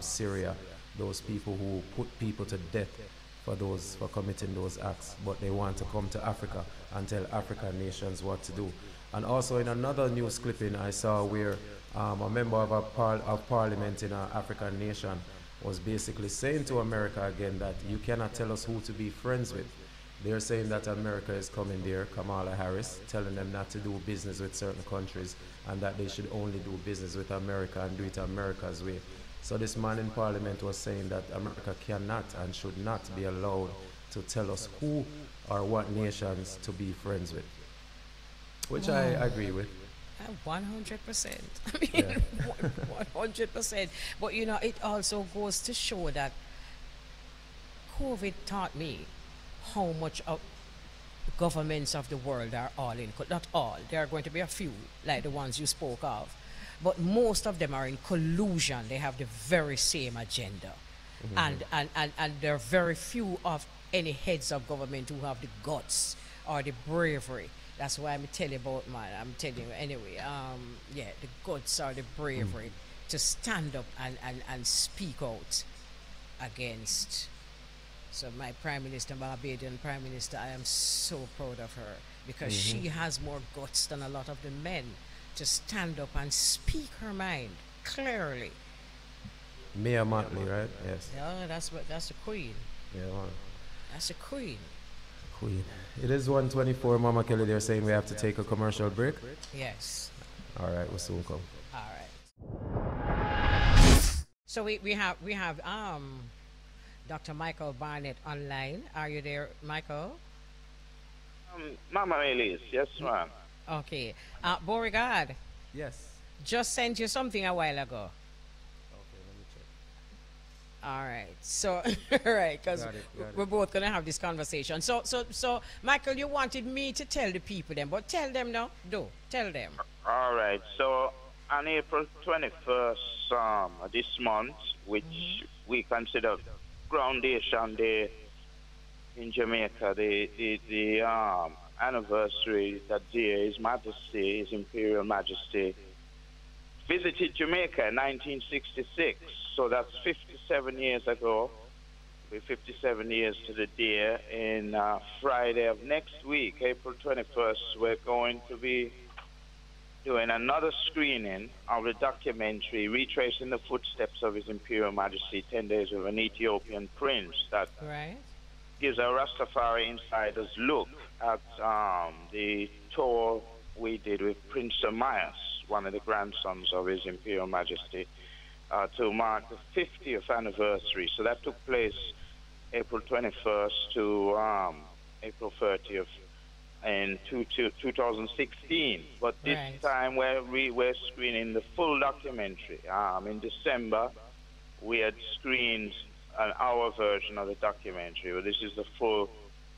Syria, those people who put people to death for committing those acts, but they want to come to Africa and tell African nations what to do. And also in another news clipping I saw where a member of parliament in an African nation was basically saying to America again that you cannot tell us who to be friends with. They're saying that America is coming there, Kamala Harris, telling them not to do business with certain countries and that they should only do business with America and do it America's way. So this man in parliament was saying that America cannot and should not be allowed to tell us who or what nations to be friends with, which I agree with. 100%. I mean, 100%. But it also goes to show that COVID taught me how much of governments of the world are all in. Not all. There are going to be a few, like the ones you spoke of. But most of them are in collusion. They have the very same agenda. And there are very few of any heads of government who have the guts or the bravery. That's why I'm telling you about mine. I'm telling you anyway. The guts or the bravery to stand up and speak out against. So my Prime Minister, Barbadian Prime Minister, I am so proud of her because she has more guts than a lot of the men to stand up and speak her mind clearly. Mia Motley, right? Yes. Yeah, that's the queen. Yeah, man. That's the queen. Queen. It is 1:24, Mama Kelly. They're saying we have to take a commercial break. Yes. All right, we'll soon come. All right. So we have Dr. Michael Barnett online. Are you there, Michael? Mama Elise, yes, ma'am. Okay. Beau-regard, Yes. just sent you something a while ago. Okay, let me check. All right. So, right, because Got it. we're both going to have this conversation. So, Michael, you wanted me to tell the people then, but tell them now. Tell them. All right. So on April 21st this month, which we consider Groundation Day in Jamaica, the anniversary that day, His Majesty, His Imperial Majesty, visited Jamaica in 1966. So that's 57 years ago. We're 57 years to the day. And Friday of next week, April 21st, we're going to be doing another screening of the documentary Retracing the Footsteps of His Imperial Majesty, 10 Days with an Ethiopian Prince, that Right. gives a Rastafari insider's look at the tour we did with Prince Amias, one of the grandsons of His Imperial Majesty, to mark the 50th anniversary. So that took place April 21st to April 30th in 2016. But this Right. time we're screening the full documentary. In December, we had screened an hour version of the documentary. Well, this is the full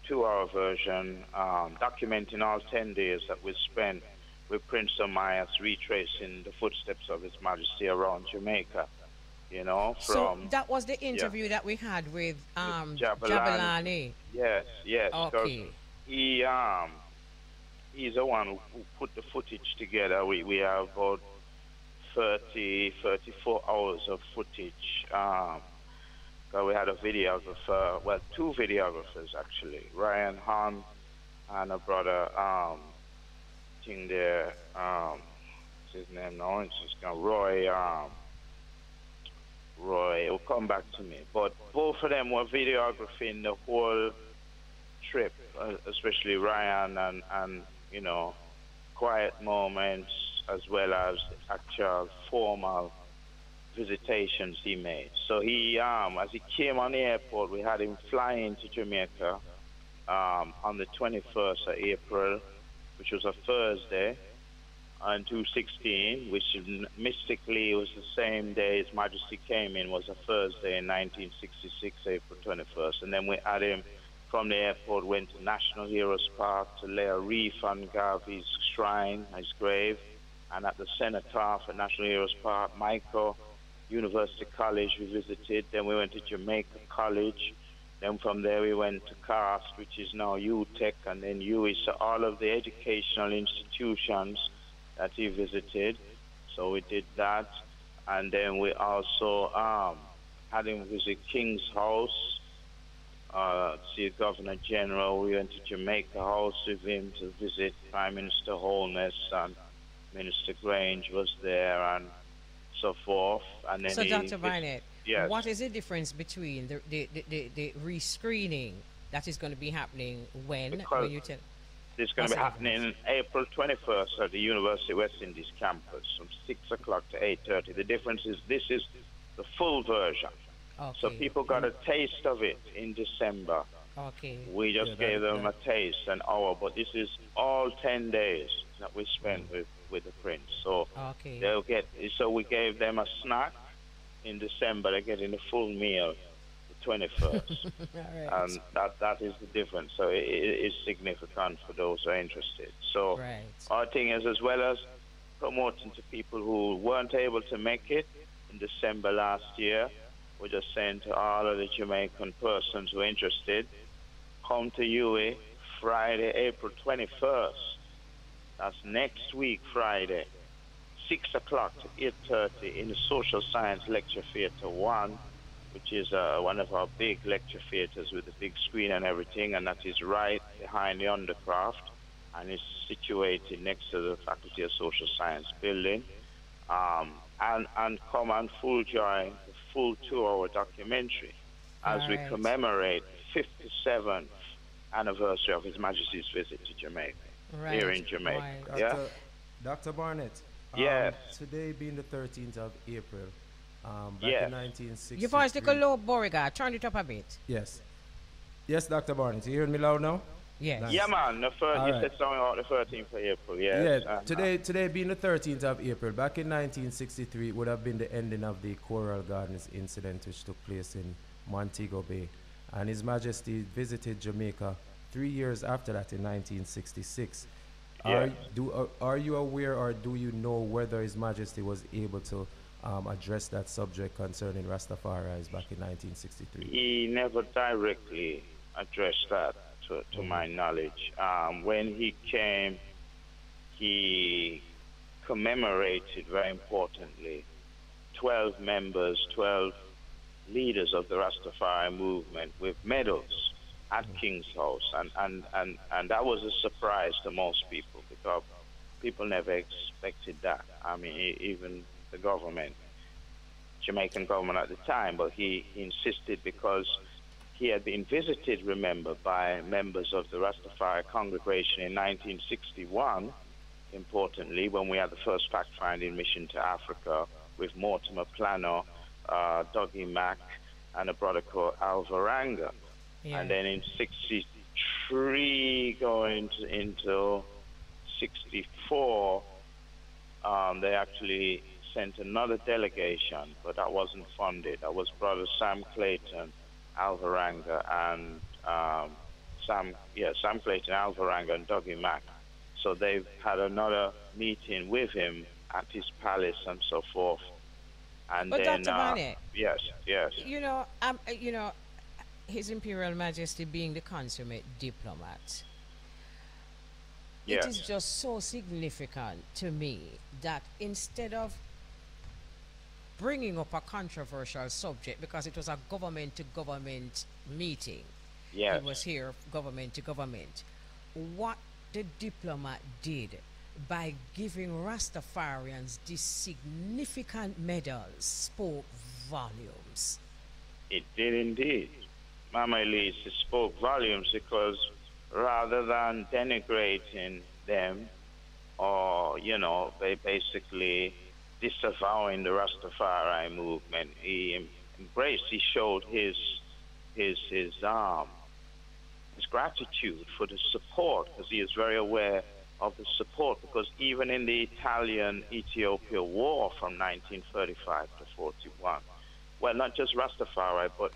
2-hour version, documenting all 10 days that we spent with Prince Amias, retracing the footsteps of His Majesty around Jamaica. So that was the interview that we had with Jabulani. Yes. Okay. He's the one who put the footage together. We have about 34 hours of footage. So we had a videographer, well, two videographers actually, Ryan Hahn and a brother, thing there, what's his name now? It's just gone, Roy, will come back to me. But both of them were videographing the whole trip, especially Ryan and you know, quiet moments as well as actual formal visitations he made. So he, as he came on the airport, we had him fly into Jamaica on the 21st of April, which was a Thursday, and 2016, which mystically was the same day his Majesty came in, was a Thursday in 1966, April 21st. And then we had him from the airport, went to National Heroes Park to lay a wreath on Garvey's shrine, his grave, and at the cenotaph at National Heroes Park, Michael, University College we visited. Then we went to Jamaica College. Then from there we went to CAST, which is now UTEC, and then UWI. So all of the educational institutions that he visited. So we did that. And then we also had him visit King's House, see the Governor General. We went to Jamaica House with him to visit Prime Minister Holness, and Minister Grange was there, and so forth. And then so, Dr. Barnett, yes. What is the difference between the rescreening that is going to be happening when you tell? It's going to be happening April 21st at the University of West Indies campus from 6 o'clock to 8:30. The difference is this is the full version. Okay. So people got a taste of it in December. Okay. We just gave them a taste, an hour, but this is all 10 days that we spent with the Prince. So okay. they'll get. So we gave them a snack in December. They're getting the full meal the 21st. Right. And that is the difference. So it is significant for those who are interested. So right. our thing is, as well as promoting to people who weren't able to make it in December last year, we're just saying to all of the Jamaican persons who are interested, come to UWI Friday, April 21st. That's next week, Friday, 6 o'clock to 8:30 in the Social Science Lecture Theatre 1, which is one of our big lecture theatres with a big screen and everything, and that is right behind the Undercraft, and is situated next to the Faculty of Social Science building. And come and full join the full 2-hour documentary as we commemorate the 57th anniversary of His Majesty's visit to Jamaica, here in Jamaica. Right. Yeah? Dr. Barnett, Yes. today being the 13th of April, back Yes. in 1963. Your voice take a low, Beau-regard. Turn it up a bit. Yes. Yes, Dr. Barnett, you hearing me loud now? Yes. Nice. Yeah, man. You right. said something about the 13th of April. Yes. Yeah, today being the 13th of April, back in 1963, would have been the ending of the Coral Gardens incident, which took place in Montego Bay. And His Majesty visited Jamaica 3 years after that in 1966. Yeah. Are you aware, or do you know whether His Majesty was able to address that subject concerning Rastafari's back in 1963? He never directly addressed that, to my knowledge. When he came, he commemorated, very importantly, 12 members, 12 leaders of the Rastafari movement with medals at King's House. And that was a surprise to most people, because people never expected that. I mean, even the government, Jamaican government at the time, but he insisted because he had been visited, remember, by members of the Rastafari congregation in 1961, importantly, when we had the first fact-finding mission to Africa with Mortimer Plano, Dougie Mack, and a brother called Alvaranga. Yeah. And then in 63 going into 64, they actually sent another delegation, but that wasn't funded. That was Brother Sam Clayton, Alvaranga, and Sam Clayton, Alvaranga, and Dougie Mack. So they've had another meeting with him at his palace and so forth. And But then, Dr. Barnett, yes. His Imperial Majesty being the consummate diplomat, Yes. it is just so significant to me that instead of bringing up a controversial subject because it was a government to government meeting. Yes. He was here, government to government. What the diplomat did by giving Rastafarians these significant medals spoke volumes. It did indeed. Mama Elise, it spoke volumes because rather than denigrating them or, they basically disavowing the Rastafari movement, he showed his gratitude for the support, because he is very aware of the support, because even in the Italian-Ethiopia war from 1935 to 41, well, not just Rastafari, but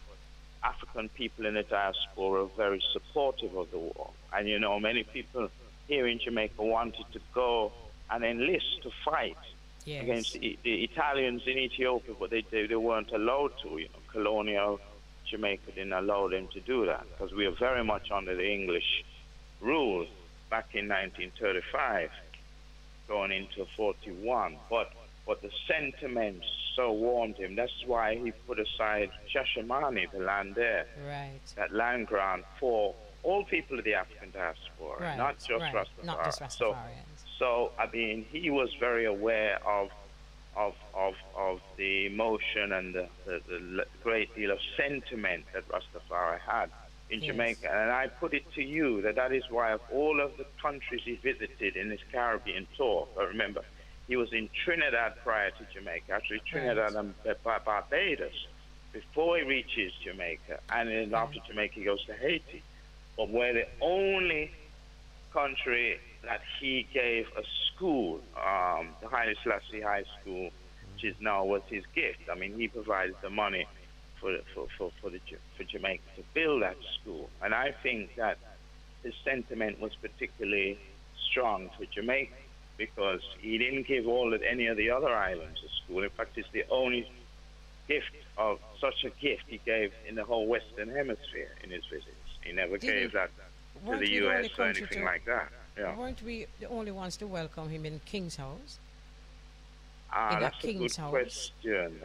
African people in the diaspora were very supportive of the war. And, many people here in Jamaica wanted to go and enlist to fight against the Italians in Ethiopia, but they weren't allowed to. Colonial Jamaica didn't allow them to do that because we are very much under the English rule back in 1935, going into 41. But the sentiment so warmed him. That's why he put aside Shashamane, the land there, that land grant for all people of the African diaspora, not just Rastafari. Not just Rastafarians. So I mean, he was very aware of the emotion and the great deal of sentiment that Rastafari had in Jamaica. And I put it to you that is why of all of the countries he visited in his Caribbean tour, I remember, he was in Trinidad prior to Jamaica, actually Trinidad and Barbados, before he reaches Jamaica. And then after Jamaica, he goes to Haiti. But we're the only country that he gave a school, the Haile Selassie High School, which is now was his gift. I mean, he provided the money for Jamaica to build that school. And I think that his sentiment was particularly strong for Jamaica because he didn't give any of the other islands a school. In fact, it's the only gift of such a gift he gave in the whole Western Hemisphere in his visits. He never gave that to the U.S. or anything like that. Yeah. Weren't we the only ones to welcome him in King's House? That's a good question.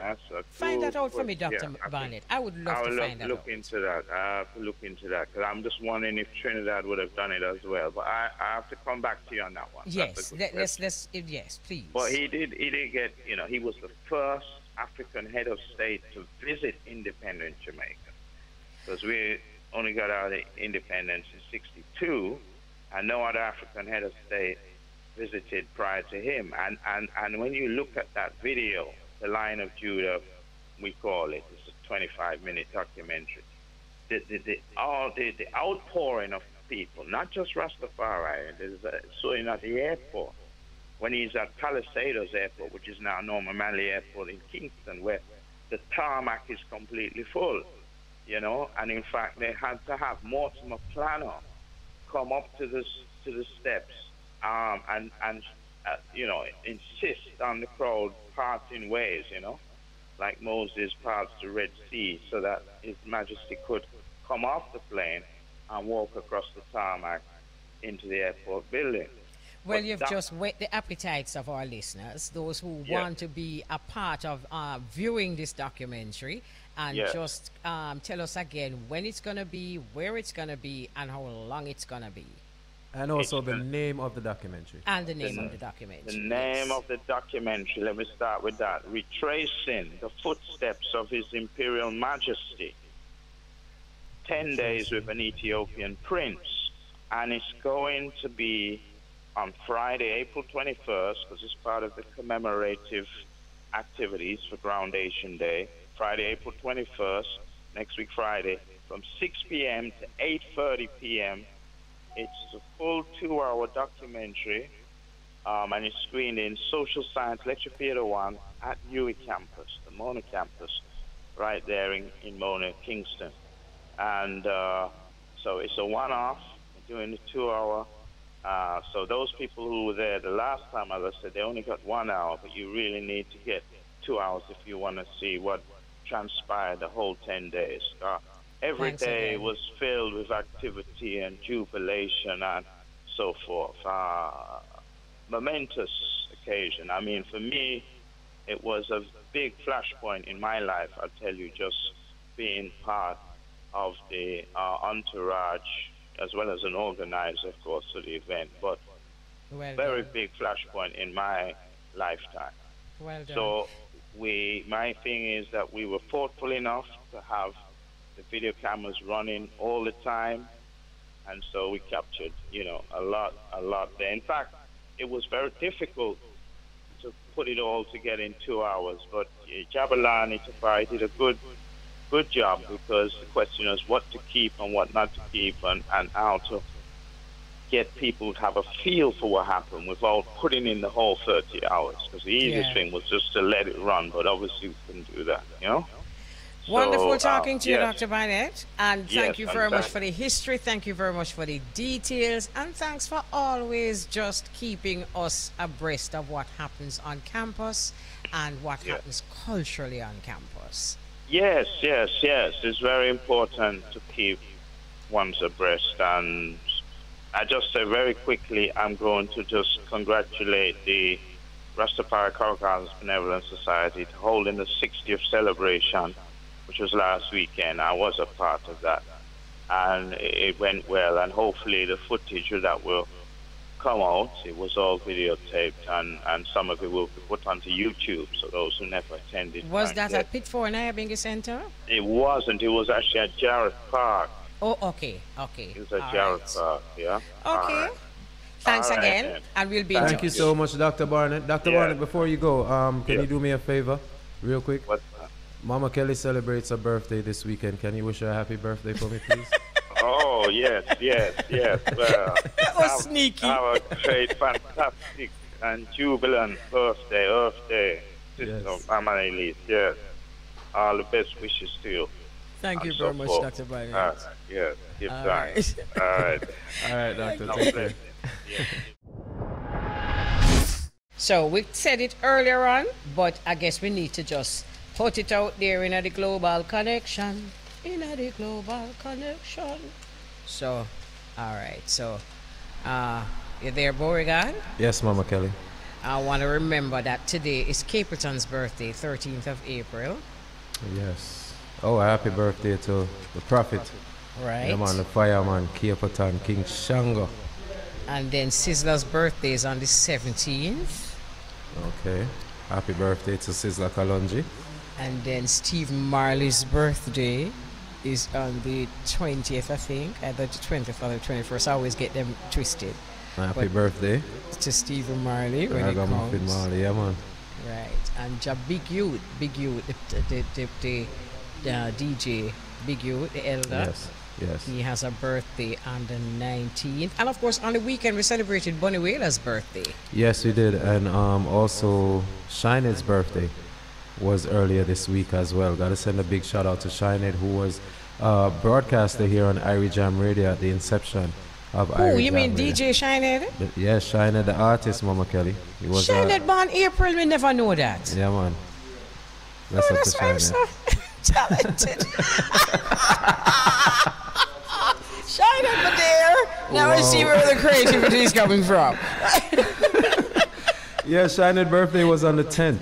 Find that out for me, Dr. Barnett. I would love to find that out. Look into that. I have to look into that because I'm just wondering if Trinidad would have done it as well. But I have to come back to you on that one. Yes, yes, please. But he did get, he was the first African head of state to visit independent Jamaica because we only got our independence in '62, and no other African head of state visited prior to him. And when you look at that video, The Lion of Judah, we call it, it's a 25-minute documentary. The outpouring of people, not just Rastafari, so in at the airport, when he's at Palisadoes Airport, which is now Norman Manley Airport in Kingston, where the tarmac is completely full, and in fact they had to have Mortimer Planner come up to the steps and insist on the crowd parting ways, like Moses parts the Red Sea, so that His Majesty could come off the plane and walk across the tarmac into the airport building. Well, you've just whet the appetites of our listeners, those who want to be a part of viewing this documentary, and just tell us again when it's going to be, where it's going to be, and how long it's going to be. And also the name of the documentary. And the name of the documentary. The name of the documentary, let me start with that. Retracing the footsteps of His Imperial Majesty. 10 days with an Ethiopian Prince. And it's going to be on Friday, April 21st, because it's part of the commemorative activities for Groundation Day. Friday, April 21st, next week Friday, from 6 p.m. to 8:30 p.m. It's a full 2-hour documentary, and it's screened in Social Science Lecture Theatre 1 at Irie campus, the Mona campus, right there in Mona, Kingston. And so it's a one-off, doing the 2-hour. So those people who were there the last time, as I said, they only got 1 hour, but you really need to get 2 hours if you want to see what transpired the whole 10 days. Every day was filled with activity and jubilation and so forth. Momentous occasion. I mean, for me, it was a big flashpoint in my life, I'll tell you, just being part of the entourage, as well as an organizer, of course, to the event. But very big flashpoint in my lifetime. Well done. So my thing is that we were thoughtful enough to have the video cameras running all the time, and so we captured, a lot there. In fact, it was very difficult to put it all together in 2 hours, but Jabalani Tafari did a good job, because the question is what to keep and what not to keep, and how to get people to have a feel for what happened without putting in the whole 30 hours. Because the easiest thing was just to let it run, but obviously we couldn't do that, Wonderful talking to you, Dr. Barnett. And thank you very much for the history. Thank you very much for the details. And thanks for always just keeping us abreast of what happens on campus and what happens culturally on campus. Yes. It's very important to keep one's abreast. And I just say very quickly, I'm going to just congratulate the Rastafari Caucasian Benevolent Society for holding the 60th celebration, which was last weekend. I was a part of that, and it went well, and hopefully the footage of that will come out. It was all videotaped, and some of it will be put onto YouTube, so those who never attended. Was that at Pitford Nyabingi Center? It wasn't. It was actually at Jarrett Park. Oh, okay. It was at Jarrett Park, yeah. Okay. Thanks again, then. And we'll be in touch. Thank you so much, Dr. Barnett. Dr. Barnett, before you go, can you do me a favor, real quick? What's that? Mama Kelly celebrates her birthday this weekend. Can you wish her a happy birthday for me, please? Oh, yes. Well, that was sneaky. Have a great, fantastic, and jubilant birthday, Earth Day. Sister Mama Elise, yes. All the best wishes to you. Thank you very much, Dr. Barnett. All right, yes, give thanks. Right. All right. All right, Doctor. Take care. So we said it earlier on, but I guess we need to just put it out there in the global connection. So, all right. So, you there, Beau-regard? Yes, Mama Kelly. I want to remember that today is Caperton's birthday, 13th of April. Yes. Oh, happy birthday to the Prophet. Right. Yeah, man, the fireman, Caperton, King Shango. And then Sizzler's birthday is on the 17th. Okay. Happy birthday to Sizzler Kalonji. And then Steve Marley's birthday is on the 20th, I think. Either the 20th or the 21st. I always get them twisted. Happy birthday to Stephen Marley when it comes. Marley, yeah, man. Right. And Big Youth, the DJ, Big Youth, the elder. Yes. He has a birthday on the 19th. And of course, on the weekend, we celebrated Bunny Wailer's birthday. Yes, we did. And also, Shined's birthday was earlier this week as well. Got to send a big shout out to Shined, who was broadcaster here on Irie Jam Radio at the inception of Irie Jam Radio. Oh, you mean DJ Shined? Yes, Shined, the artist, Mama Kelly. He was Shined born April, we never know that. Yeah, man. That's why I'm so talented. Shine up there. Now I see where the creativity is coming from. Yeah, Shine's birthday was on the 10th.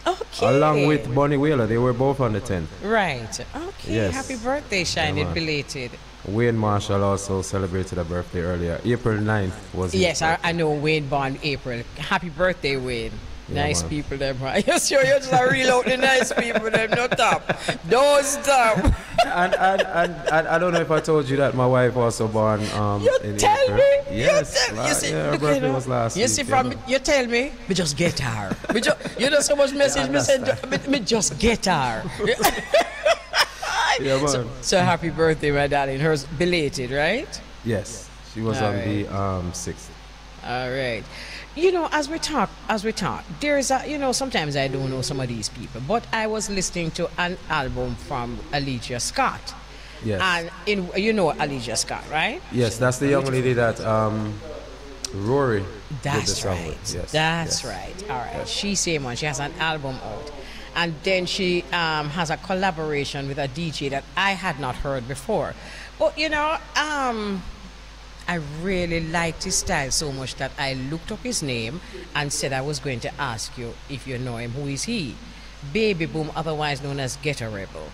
Okay. Along with Bunny Wailer. They were both on the 10th. Right. Okay. Yes. Happy birthday, Shine, belated. Wayne Marshall also celebrated a birthday earlier. April 9th was his Yes, birthday. I know Wayne born April. Happy birthday, Wayne. Yeah, Nice man. people, them. Yes, you're just a real out the nice people, them. No stop. Don't stop. And I don't know if I told you that my wife also born You in tell April. me. Yes. You see, her look, birthday was last you week. see, you tell me, me just get her. You know so much message me send, me just get her. Yeah, man. So happy birthday, my darling. Hers belated, right? Yes. She was All on right. the 6th. All right. You know, as we talk, there's sometimes I don't know some of these people, but I was listening to an album from Alicia Scott. Yes. And you know Alicia Scott, right? Yes, that's the young lady that Rory did the That's song right. with. Yes. That's yes. right. All right. She's same one. She has an album out. And then she has a collaboration with a DJ that I had not heard before. But, I really liked his style so much that I looked up his name and said I was going to ask you if you know him. Who is he? Baby Boom, otherwise known as Ghetto Rebel.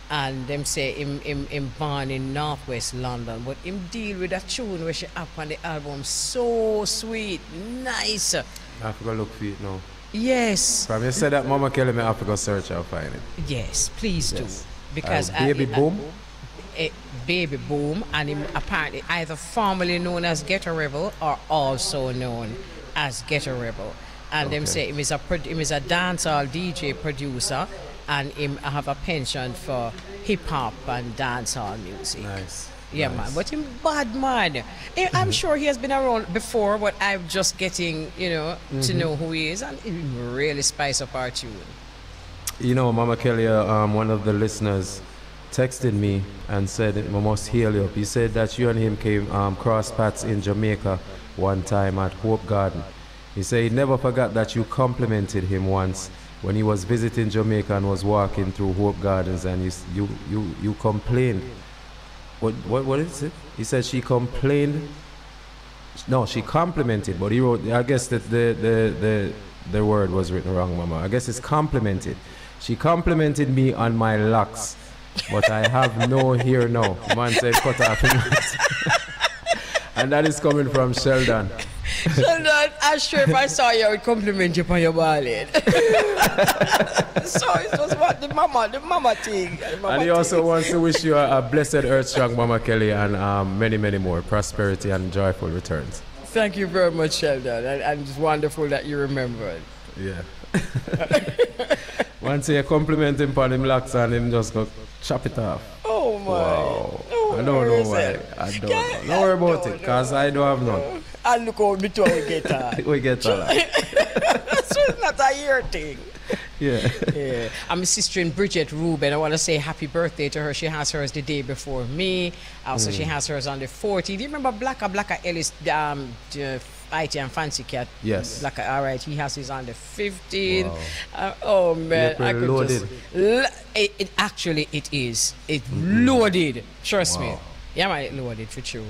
And them say him born in Northwest London, but him deal with that tune where she up on the album, so sweet, nice. I have to go look for it now. Yes. From you said that Mama Kelly, I have to go search and find it. Yes, please do. Because Baby Boom? Baby Boom, and him apparently either formerly known as Ghetto Rebel or also known as Ghetto Rebel. And them say him is a dancehall DJ producer, and him have a penchant for hip-hop and dancehall music. Nice. Yeah, nice. man. But him bad man. I'm sure he has been around before, but I'm just getting, to know who he is, and he really spice up our tune. You know, Mama Kelly, one of the listeners texted me and said, I must heal you up. He said that you and him came cross paths in Jamaica one time at Hope Garden. He said he never forgot that you complimented him once when he was visiting Jamaica and was walking through Hope Gardens, and you complained. What is it? He said she complained. No, she complimented, but he wrote, I guess that the word was written wrong, Mama. I guess it's complimented. She complimented me on my locks, but I have no hair now. Man said cut off. And that is coming from Sheldon. Sheldon, I'm sure if I saw you, I would compliment you on your ballad. So it was what the mama thing. And he also wants to wish you a blessed, earth-strong Mama Kelly, and many, many more prosperity and joyful returns. Thank you very much, Sheldon. And it's wonderful that you remembered. Yeah. Once you compliment him on him locks and him just go chop it off. Oh my. Wow. Oh, I don't know why. I don't know. Don't worry about it, because I don't have none. And look how me too we get her. We get her. So it's not a year thing. Yeah. Yeah. I'm sister in Bridget Rubin. I want to say happy birthday to her. She has hers the day before me. Also, she has hers on the 14th. Do you remember Blacka Ellis, IT and Fancy Cat? Yes. Blacka, all right. He has his on the 15th. Wow. Oh, man. I could loaded. It actually, it is. It loaded. Trust me. Wow. Yeah, man, it loaded for sure.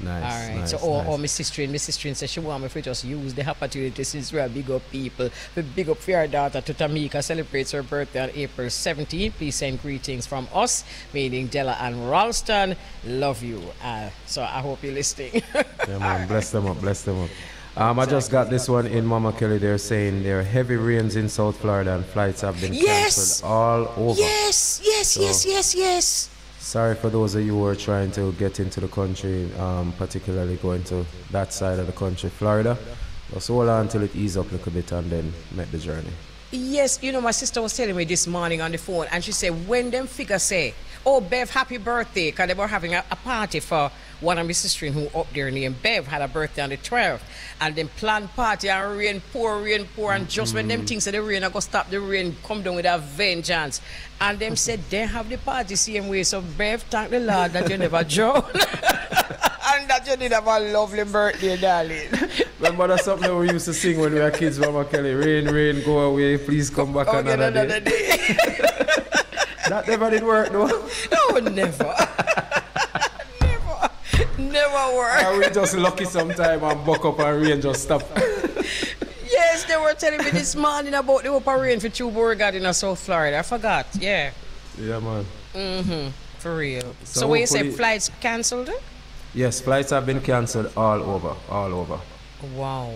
Nice. All right. Nice, So, nice. my sister says she want me to just use the opportunity since we're big up people. We big up for her daughter to Tamika celebrates her birthday on April 17th. Please send greetings from us, meaning Della and Ralston. Love you. So I hope you're listening. Yeah, man. Bless them up. Bless them up. I just got this one in Mama Kelly. They're saying there are heavy rains in South Florida and flights have been canceled all over. Yes. Sorry for those of you who are trying to get into the country, particularly going to that side of the country, Florida. Just hold on until it eases up a little bit and then make the journey. Yes, my sister was telling me this morning on the phone, and she said when them figures say, oh, Bev, happy birthday, because they were having a party for one of my sisters who up there named Bev had a birthday on the 12th, and then planned party and rain pour, and just when them things said the rain are going to stop, the rain come down with a vengeance. And them said they have the party same way, so Bev, thank the Lord that you never drowned. And that you did have a lovely birthday, darling. Remember that's something that we used to sing when we were kids, Mama Kelly, rain, go away, please come back another day. That never did work though. No, never. Never work. Are we just lucky sometime and buck up and rain just stop? Yes, they were telling me this morning about the upper rain for Beau-regard in South Florida. I forgot, yeah. Yeah, man. For real. So when you say flights cancelled? Yes, flights have been cancelled all over. Wow.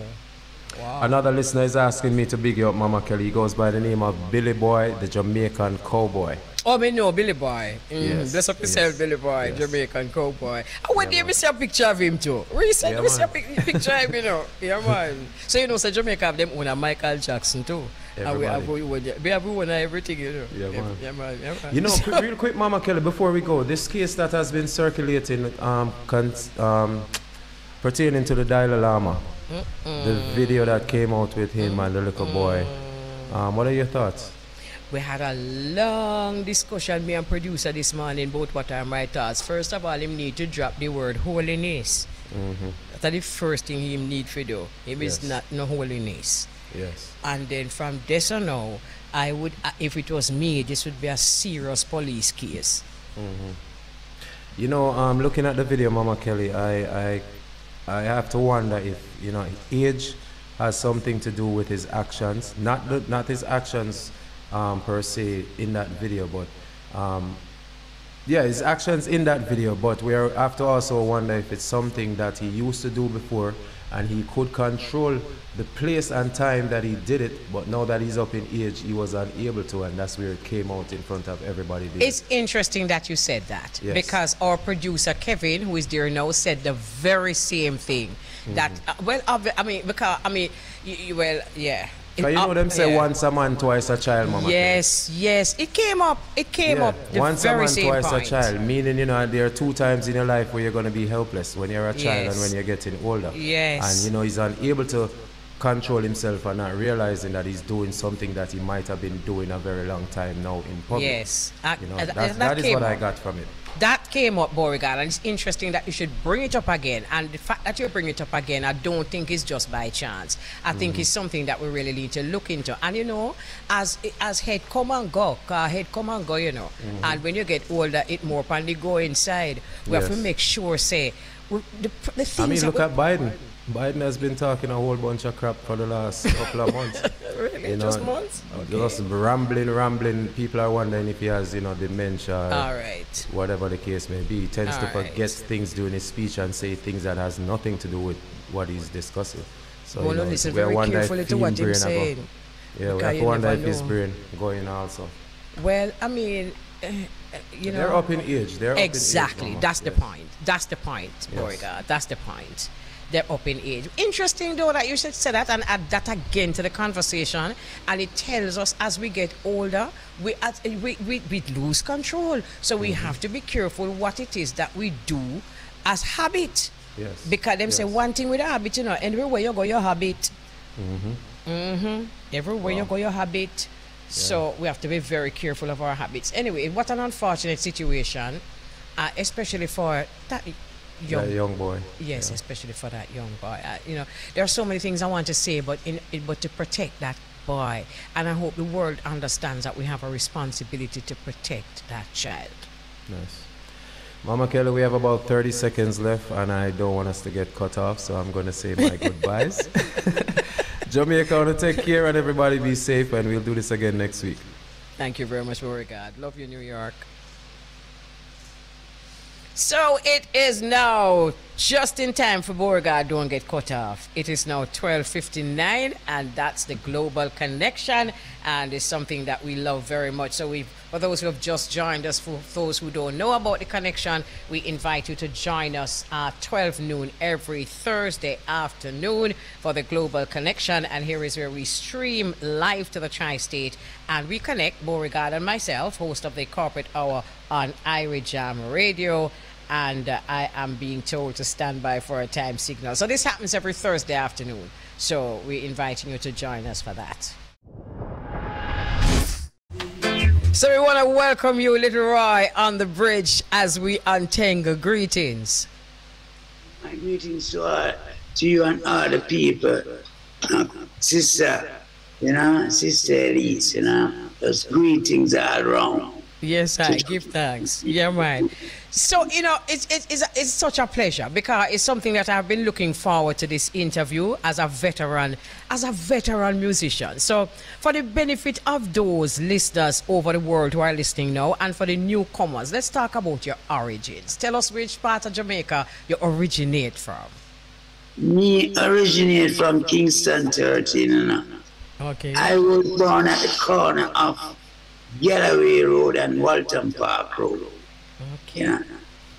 Another listener is asking me to big you up, Mama Kelly. He goes by the name of Billy Boy, the Jamaican cowboy. Oh, me know Billy Boy. Yes, Bless up yourself, Billy Boy, yes. Jamaican cowboy. When did we see a picture of him too? Recently, we see a picture of him, Yeah, man. So, so Jamaica have them own a Michael Jackson too. Everybody. We have one everything, Yeah, man. Yeah, man. You know, real quick, Mama Kelly, before we go, this case that has been circulating pertaining to the Dalai Lama, the video that came out with him and the little boy, what are your thoughts? We had a long discussion, me and producer this morning, about what are my thoughts. First of all, him need to drop the word holiness. That's the first thing he need to do. Him is not no holiness. Yes. And then from this on now, I would, if it was me, this would be a serious police case. You know, looking at the video, Mama Kelly, I have to wonder if, you know, age has something to do with his actions, not his actions per se in that video, but yeah, his actions in that video, but we have to also wonder if it's something that he used to do before and he could control the place and time that he did it, but now that he's up in age, he was unable to, and that's where it came out in front of everybody. It's interesting that you said that, yes, because our producer Kevin, who is there now, said the very same thing. That well, I mean, because I mean, well, yeah. But you know them say once a man, twice a child, Mama. Yes, yes. It came up. It came up. The once very a man, same twice point. a child. Meaning, you know, there are 2 times in your life where you're going to be helpless, when you're a child and when you're getting older. Yes. And, you know, he's unable to control himself and not realizing that he's doing something that he might have been doing a very long time now in public. Yes. You know, that is what I got from it. That came up, Beau-regard, and it's interesting that you should bring it up again. And the fact that you bring it up again, I don't think is just by chance. I think it's something that we really need to look into. And you know, as head come and go, you know. And when you get older, it more upon the go inside. We have to make sure, say, the things. I mean, look at Biden. Biden has been talking a whole bunch of crap for the last couple of months. Really? You know, just months? Just rambling. People are wondering if he has, you know, dementia. All right. Whatever the case may be. He tends to forget things during his speech and say things that has nothing to do with what he's discussing. So, well, you know, listen very carefully to what he's saying. Yeah, we have to wonder if his brain going also. Well, I mean, you know. They're up in age. Exactly. That's the point. That's the point, Beau-regard. That's the point. They're up in age. Interesting though that you should say that and add that again to the conversation. And it tells us as we get older, we lose control. So we have to be careful what it is that we do as habit. Yes. Because them say one thing with a habit, you know, everywhere you go, your habit. Everywhere you go, your habit. So we have to be very careful of our habits. Anyway, what an unfortunate situation, especially for that young boy. Yes, especially for that young boy. You know, there are so many things I want to say, but to protect that boy, and I hope the world understands that we have a responsibility to protect that child. Nice. Mama Kelly, we have about 30 seconds left, and I don't want us to get cut off, so I'm going to say my goodbyes. Jamaica, want to take care and everybody be safe, and we'll do this again next week. Thank you very much, Beau-regard. Love you, New York. So it is now just in time for Beau-regard don't get cut off. It is now 12:59, and that's the Global Connection, and it's something that we love very much. So for those who have just joined us, for those who don't know about the connection, we invite you to join us at 12 noon every Thursday afternoon for the Global Connection. And here is where we stream live to the tri-state, and we connect Beau-regard and myself, host of the Corporate Hour on Irie Jam Radio. And I am being told to stand by for a time signal. So this happens every Thursday afternoon. So we're inviting you to join us for that. So we want to welcome you, Little Roy, on the bridge as we untangle. Greetings. My greetings to you and all the people. Sister, you know, Sister Elise, you know, those greetings all around. Yes, I give thanks. Yeah, man. So, you know, it's such a pleasure because it's something that I've been looking forward to this interview as a veteran musician. So, for the benefit of those listeners over the world who are listening now and for the newcomers, let's talk about your origins. Tell us which part of Jamaica you originate from. Me originate from Kingston 13, you know. Okay. I was born at the corner of Galloway Road and Walton Park Road. Okay. You know,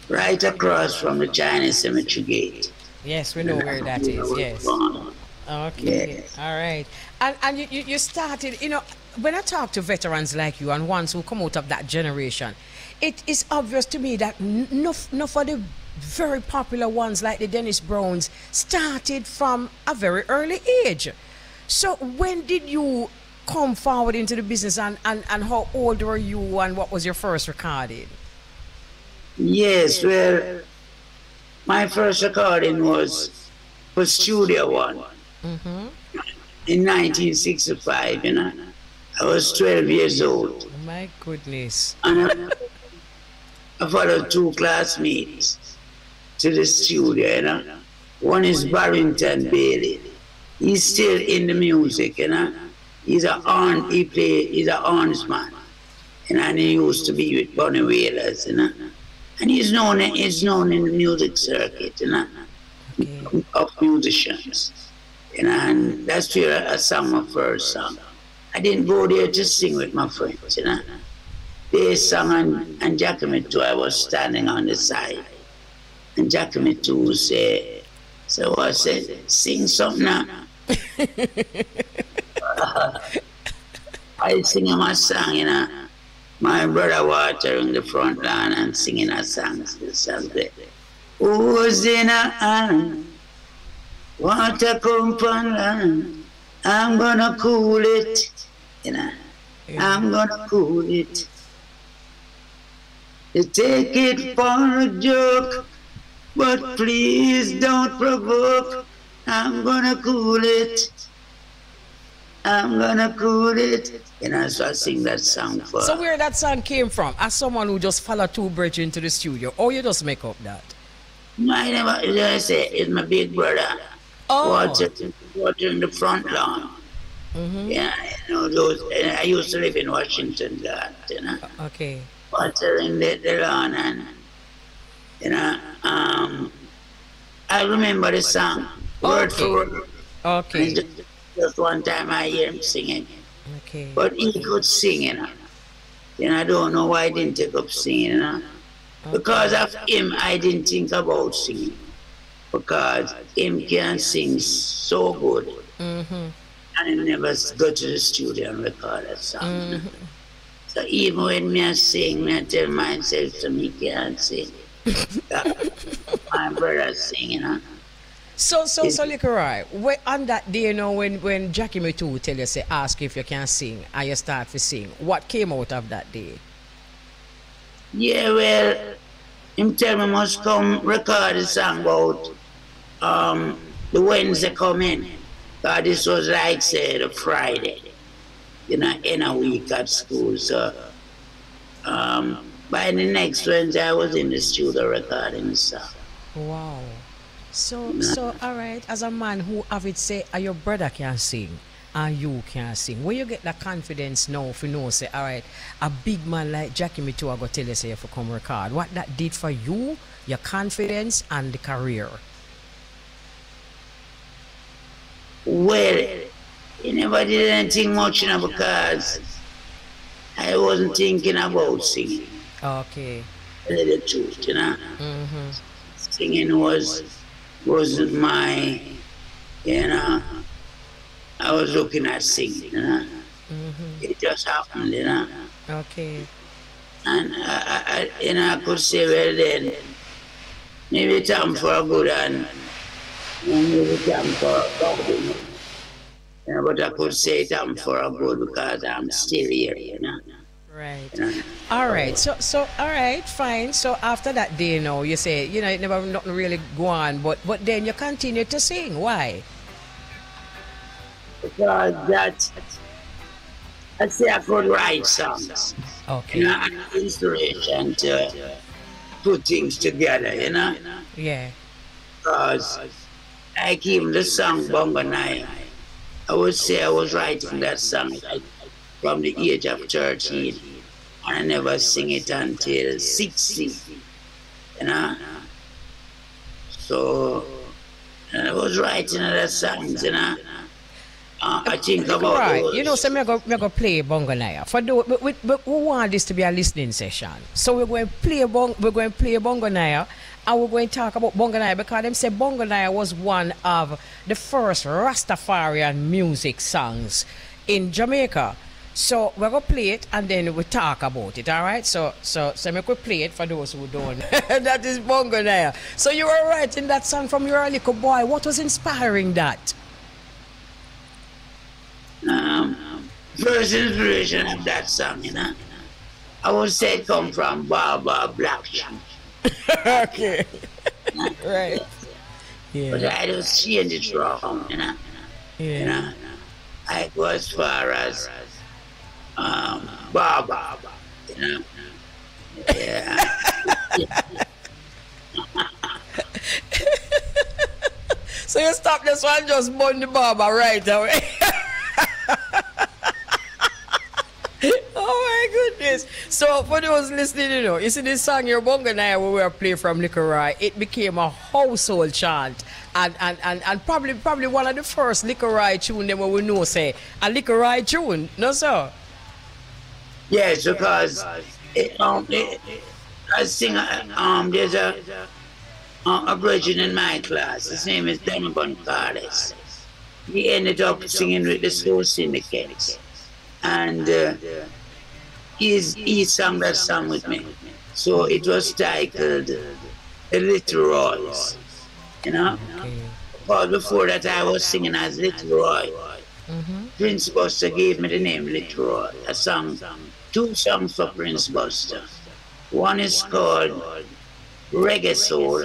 right across from the Chinese Cemetery Gate. Yes, we know where that is. Yes. Okay. Yes. All right. And you started, you know, when I talk to veterans like you and ones who come out of that generation, it is obvious to me that none of the very popular ones like the Dennis Browns started from a very early age. So when did you come forward into the business and how old were you and what was your first recording? Yes, well, my first recording was for Studio One in 1965, you know. I was 12 years old. Oh my goodness. And I followed two classmates to the studio, you know. One is Barrington Bailey. He's still in the music, you know. He's an hornsman. You know, and he used to be with Bunny Whalers, you know. And he's known in the music circuit, you know, of musicians. You know, and that's where I sang my first song. I didn't go there to sing with my friends, you know. They sang and Jackie too. I was standing on the side. And Jackie too said, so I said, sing something now. I sing my song, you know. My brother watering the front lawn and singing a song. The song there. Who's in a hand? Water come from land. I'm gonna cool it. You know, I'm gonna cool it. You take it for a joke, but please don't provoke. I'm gonna cool it. I'm gonna cool it. You know, so I sing that song for. So where that song came from? As someone who just followed two bridges into the studio, or you just make up that? No, I never just say it's my big brother. Oh. Watering the front lawn. Mm-hmm. Yeah, you know, those. I used to live in Washington, God, you know. Okay. Watering the lawn and, you know, I remember the song word for word. Okay. Just one time I hear him singing. Okay. But he could sing, you know. And I don't know why I didn't take up singing, you know. Okay. Because of him, I didn't think about singing. Because him can sing so good. Mm-hmm. And he never go to the studio and record a song. Mm-hmm. You know? So even when me I sing, me I tell myself so me can't sing. My brother sing, you know. So look right. On that day, you know, when Jackie me too tell you, say, ask if you can sing, and you start to sing, what came out of that day? Yeah, well, him tell me must come record a song about the Wednesday coming. Because this was like, say, the Friday, you know, in a week at school. So by the next Wednesday, I was in the studio recording the song. Wow. So all right, as a man who have it say, your brother can sing and you can sing, where you get that confidence now if you know, say, all right, a big man like Jackie me too, I go tell you, say, if you come record, what that did for you, your confidence and the career? Well, he never did anything much, you know, because I wasn't thinking about singing. Okay. Tell you the truth, you know. Mm-hmm. Singing wasn't my, you know, I was looking at singing, you know. Mm-hmm. It just happened, you know. Okay. And I you know, I could say, well then, maybe time for a good and maybe time for a bad, you know, but I could say time for a good because I'm still here, you know. Right. All right. So all right, fine. So after that day, you know, you say, you know, it never nothing really go on, but then you continue to sing. Why? Because that I say I could write songs. Okay. You know, and inspiration to put things together, you know? Yeah. Because like even the song Bongo Naya, I would say I was writing that song from the age of 13, and I never sing it until 60, you know. So I was writing other songs, you know. I think about right. those. You know, so I'm going play Bongo Naya. For we want this to be a listening session. So we're going to play Bongo Naya, and we're going to talk about Bongo Naya because them say Bongo Naya was one of the first Rastafarian music songs in Jamaica. So we're gonna play it and then we talk about it, all right? So we could play it for those who don't. That is Bongo Naya. So you were writing that song from your little boy. What was inspiring that? First inspiration of that song, you know, I would say it come from Baba Black Sheep. Okay. Right. Yeah. But I just change it wrong, you know. Yeah. You know, I go as far as Baba, you know. Yeah. So you stop this one, just burn the barber right away. Oh my goodness. So for those listening, you know, you see this song your bongo now we were playing from Liquor, it became a household chant. And probably one of the first Liquor tune them we know say a Liquor tune, no sir? Yes, because I sing there's a virgin in my class. His name is Donovan Carles. He ended up singing with the Soul Syndicate. And he sang that song with me. So it was titled The Little Roys. You know? But before that I was singing as Little Roy. Prince Buster gave me the name Little Roy. I sang 2 songs for Prince Buster. One is called Reggae Soul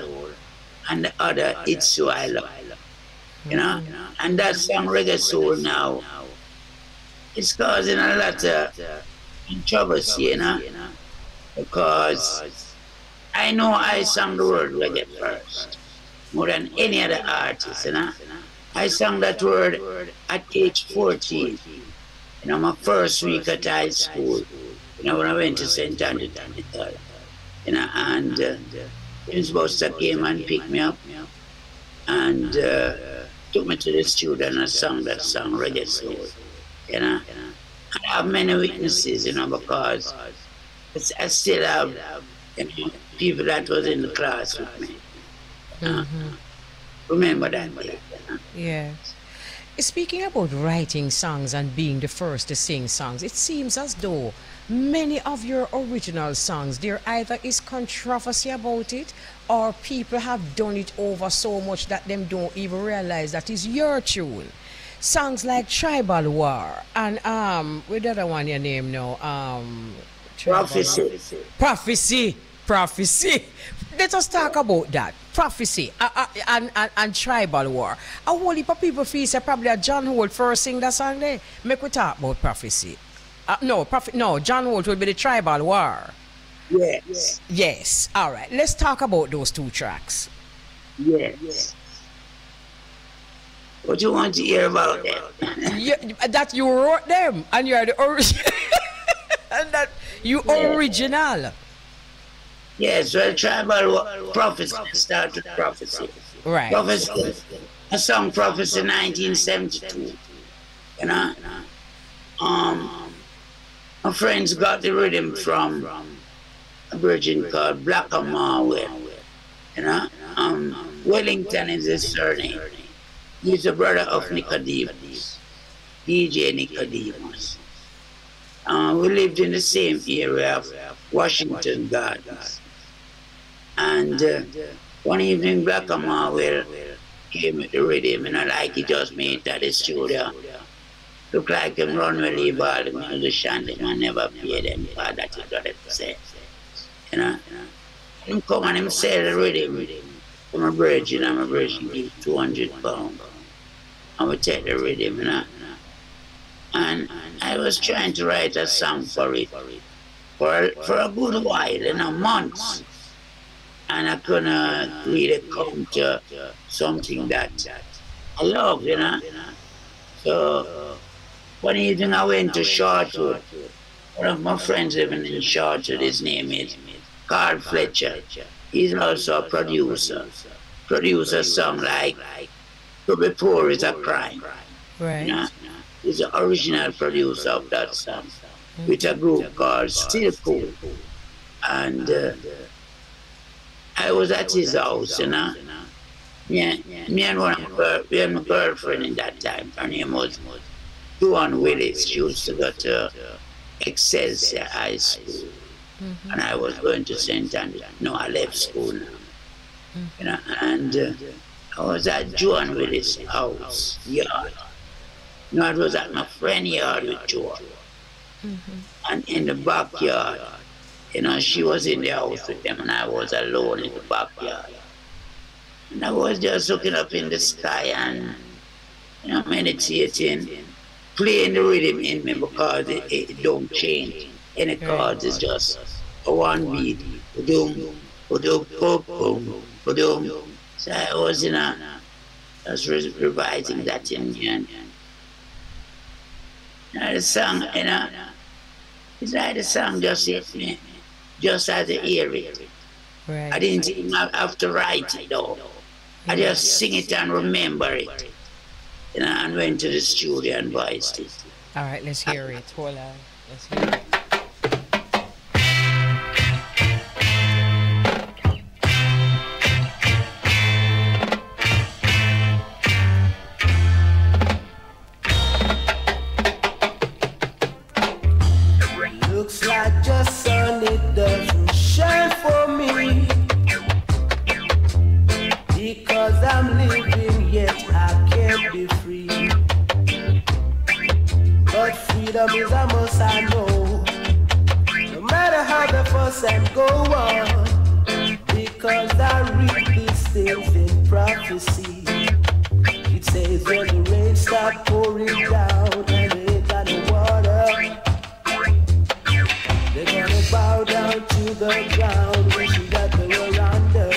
and the other It's You I Love. You know? And that song Reggae Soul now, it's causing a lot of controversy, you know? Because I know I sang the word reggae first, more than any other artist, you know? I sang that word at age 14. You know, my first week at high school, you know, when I went to St. Andrew, you know, and Prince Buster came and picked me up and took me to the studio and I sang that song, Reggae Soul, you know. I have many witnesses, you know, because I still have, you know, people that was in the class with me. Remember that day, you know? Yes. Speaking about writing songs and being the first to sing songs, it seems as though many of your original songs, there either is controversy about it or people have done it over so much that them don't even realize that is your tune. Songs like Tribal War and what the other one your name now? Prophecy. Let us talk about that. Prophecy and Tribal War. A whole heap of people feel say probably a John Holt first sing that song there. Make we talk about Prophecy. No, John Holt will be the Tribal War. Yes. Yes. All right. Let's talk about those 2 tracks. Yes. What do you want to hear about them? That you wrote them and you are the original. And that you original. Yes, well, Tribal Prophecy started Prophecy. Right. Prophecy, a song Prophecy 1972. You know? My friends got the rhythm from a virgin called Black Marwell. You know? Wellington is his surname. He's a brother of Nicodemus, DJ Nicodemus. We lived in the same area of Washington Gardens. And one evening, Black Marwell came with the rhythm, and I like he just made at the studio. Look like him run with leave all the musicians, and never pay them for that he got to say. You know? Him come and him sell the rhythm from a virgin, and my virgin give £200. And we take the rhythm, you know? And I was trying to write a song for it for a good while, you know, months. And I couldn't really come to something that I love, you know. So one evening I went to Shortwood. One of my friends living in Shortwood, his name is Carl Fletcher. He's also a producer. Produces a song like To Be Poor Is a Crime. Right. You know? He's the original producer of that song with a group called Still Cool. And I was at his house, you know. Me and we had my girlfriend in that time. Her name was Duane Willis. She used to go to Excelsior High School. And I was going to St. Andrew. No, I left school now. You know, and I was at Duane Willis' house, yard. No, it was at my friend's yard with Joe. And in the backyard, you know, she was in the house with them and I was alone in the backyard. And I was just looking up in the sky and, you know, meditating, playing the rhythm in me because it don't change. Any chords is just a one beat, boom, So I was revising that in me, and the song, it's like the song just hit me, just as I hear it. Right. I didn't even have to write it though. I just sing it and remember it. And went to the studio and voiced it. All right, let's hear it. Hold on. Let's hear it. Looks like the sun, it doesn't shine for me, because I'm living yet I can't be free. But freedom is a must, I know, no matter how the fuss and go on, because I read these things in prophecy. It says when the rain start pouring down and ain't got no water, they're gonna bow down to the ground, wishing that they were under.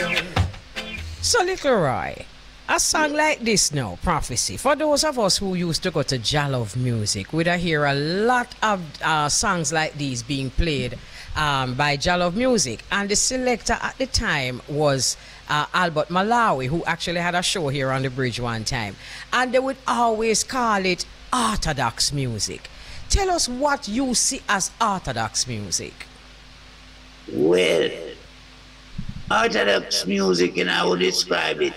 So, Little Roy, a song like this now, Prophecy, for those of us who used to go to Jalov Music, we'd hear a lot of songs like these being played by Jalov Music. And the selector at the time was Albert Malawi, who actually had a show here on the bridge one time. And they would always call it Orthodox music. Tell us what you see as Orthodox music. Well, Orthodox music, I would describe it,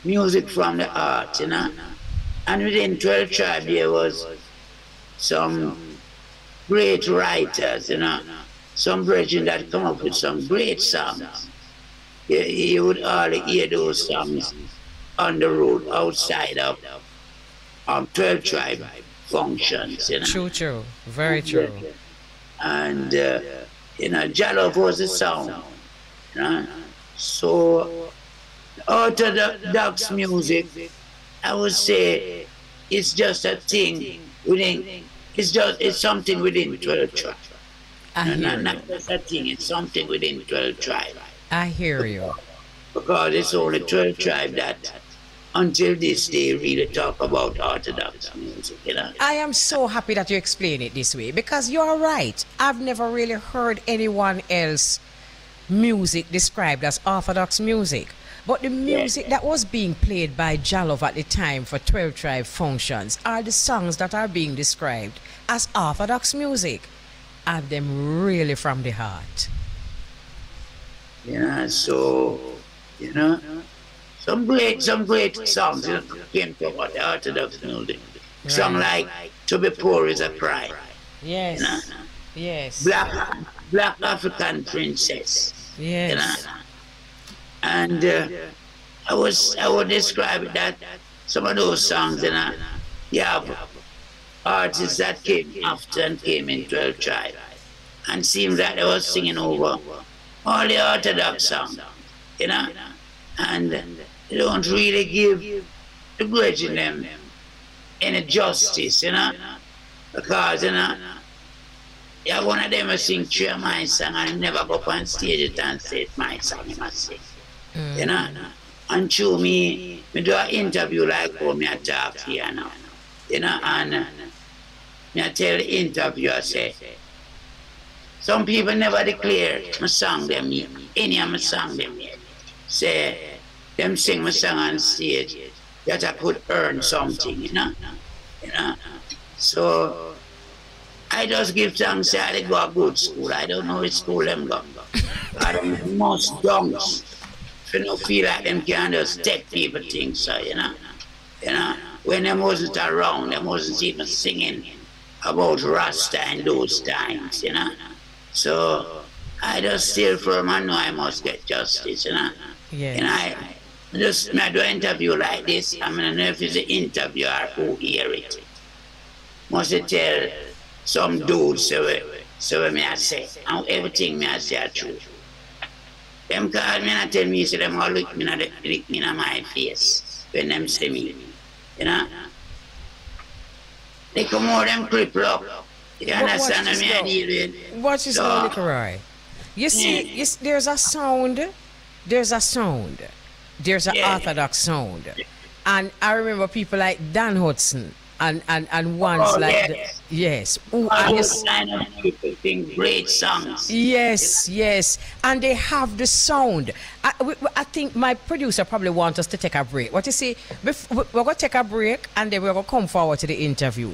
music from the heart, And within 12 tribes there was some great writers, some brethren that come up with some great songs. You would hardly hear those songs on the road outside of 12 tribe functions, True, very true. And Jalov was the sound, So Orthodox music, I would say, it's just a thing within. It's something within 12 tribes. Not just a thing. It's something within 12 tribes. I hear you. Because it's only 12 tribes that, until this day, really talk about Orthodox music. I am so happy that you explain it this way, because you're right. I've never really heard anyone else music described as Orthodox music. But the music that was being played by Jalov at the time for 12 tribe functions are the songs that are being described as Orthodox music, and them really from the heart. So, some great songs came from the Orthodox music. Right. Song like "To Be Poor Is a Pride." Yes. Yes. Black African Princess. Yes. And I would describe it that some of those songs, you have artists that came after and came in 12 tribes, and seems like they were singing over all the Orthodox songs, and they don't really give the bridging them any justice, because, one of them will sing three of my song and never go up on stage and say it's my song, he must sing. And through me do an interview like how me I talk here now, and me I tell the interviewer, say, some people never declare my song them yet, any of my song them yet. Say, them sing my song on stage that I could earn something, So I just give thanks that I go to good school. I don't know which school them go. I don't know most dunks. If you don't feel like them can just take people things, so, when them wasn't around, them wasn't even singing about Rasta in those times, So I just still firm and know I must get justice, Yes. And I just do an interview like this. I don't know if it's an interviewer who hear it. Must tell some dudes so me I say, and everything me I say are true. Them call me and tell me, so them all look me in my face when them see me, They come out them cripple up. You understand what I deal with? Watch this now, Little Roy. You see, there's a sound there's a sound. There's an orthodox sound. And I remember people like Dan Hudson and ones yes. Ooh, those kind of people sing great songs. Yes. And they have the sound. I think my producer probably wants us to take a break. What you see, we're going to take a break and then we're going to come forward to the interview.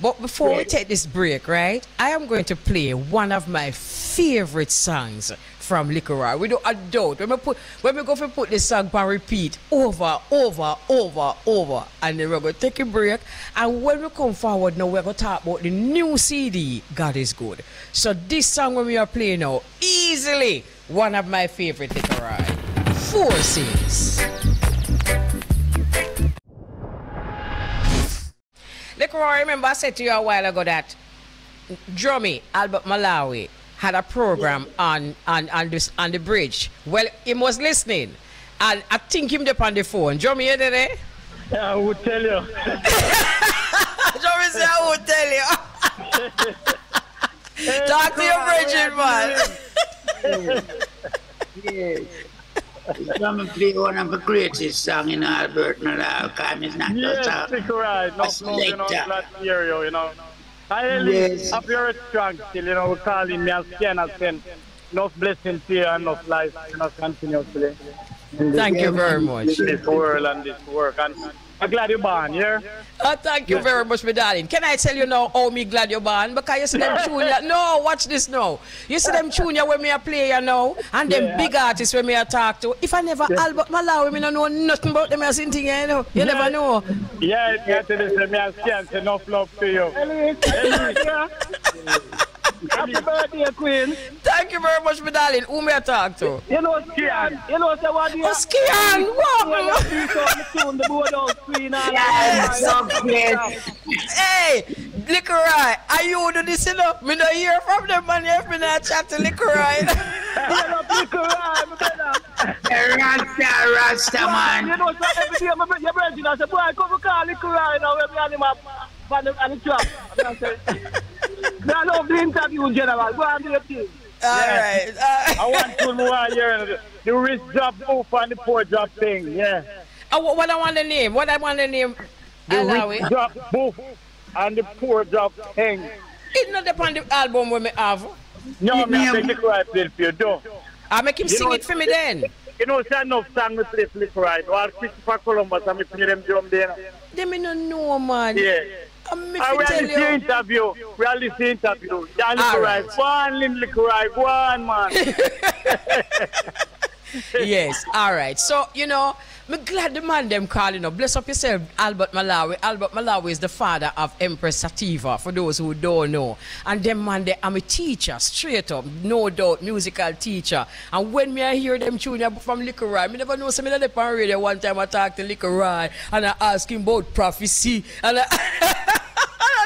But before we take this break, right, I am going to play one of my favorite songs from Liquor. We don't doubt. When we go to put this song on repeat over, and then we're going to take a break. And when we come forward now, we're going to talk about the new CD, God is Good. So this song when we are playing now, easily one of my favorite Liquor. Forces. Liquor, remember I said to you a while ago that Drummy, Albert Malawi, had a program on the bridge. Well, he was listening. And I think him up on the phone. Drummy, you there? Yeah, I would tell you. Drummy said I would tell you. Talk to your bridge, man. Yes. Drummy play one of the greatest songs in Albert Malawi. It's not just a right. No, stereo, you know. I have your strong still, you know, we call him me and scan and send enough blessings here and enough life, you know, continuously. Thank you very much. This world and this work. And I'm glad you're born, yeah? Oh, thank you very much, my darling. Can I tell you now how me glad you're born? Because you see them tune ya. No, watch this now. You see them tune ya when me a play ya now, and them big artists when me a talk to. If I never Albert Malawi, me don't know nothing about them as thing, you know. You never know. Yeah, it's got to listen, me and scan, enough love to you. Happy birthday, Queen. Thank you very much, my darling. Who may I talk to? You know, Skian. You know, so what do you... Oh, Skian! What? Hey, Liquor, are you do this, you know? Me don't hear from them, man. If me not chat to Liquor, Rasta, man. You know, so every day, your brother, I say, boy, come call Liquor, now, we have him up on the trap. I love the interview, General. Go on to your team. All right. I want to more here. The wrist drop move and the poor drop thing. Yeah. What I want to name? What I want to name? The wrist drop move and the poor drop thing. It's not upon the album we have. No, me I make the right play for you, though. I make him sing it for me then. You know, it's enough song we play for the right. Or Christopher Columbus and me play them drum there. They me no know, man. Yeah. We are listening interview. We are listening interview. Go on, man. Yes, all right. So, you know, I'm glad the man them calling up. Bless up yourself, Albert Malawi. Albert Malawi is the father of Empress Sativa, for those who don't know. And them man, I'm a teacher, straight up, no doubt, musical teacher. And when me I hear them tune from Liquor, I never know something on the radio. One time I talked to Liquor and I asked him about prophecy. And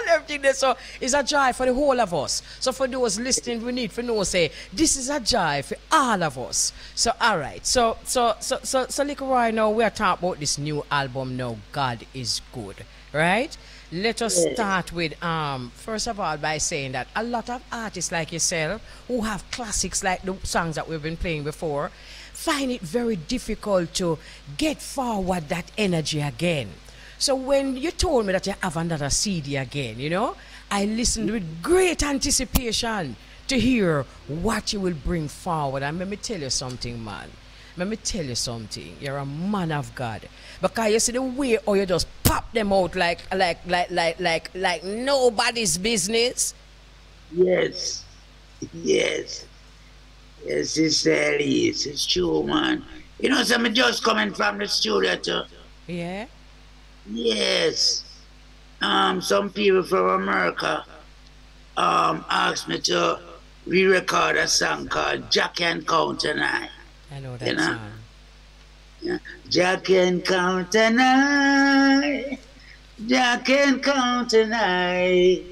everything there. So it's a joy for the whole of us. So for those listening, we need to know, say, this is a joy for all of us. So all right. So Liquor right now, we are talking about this new album now, God is Good. Right? Let us start with first of all by saying that a lot of artists like yourself who have classics like the songs that we've been playing before find it very difficult to get forward that energy again. So when you told me that you have another CD again, you know, I listened with great anticipation to hear what you will bring forward. And let me tell you something, man. Let me tell you something. You're a man of God. Because you see the way or you just pop them out like nobody's business. Yes. Yes, it's Elise. It's true, man. You know, so I'm just coming from the studio too. Yeah? Yes. Some people from America asked me to re-record a song called Jack and Count and I know that song. Yeah. Jack and Count and I, Jack and Count and I,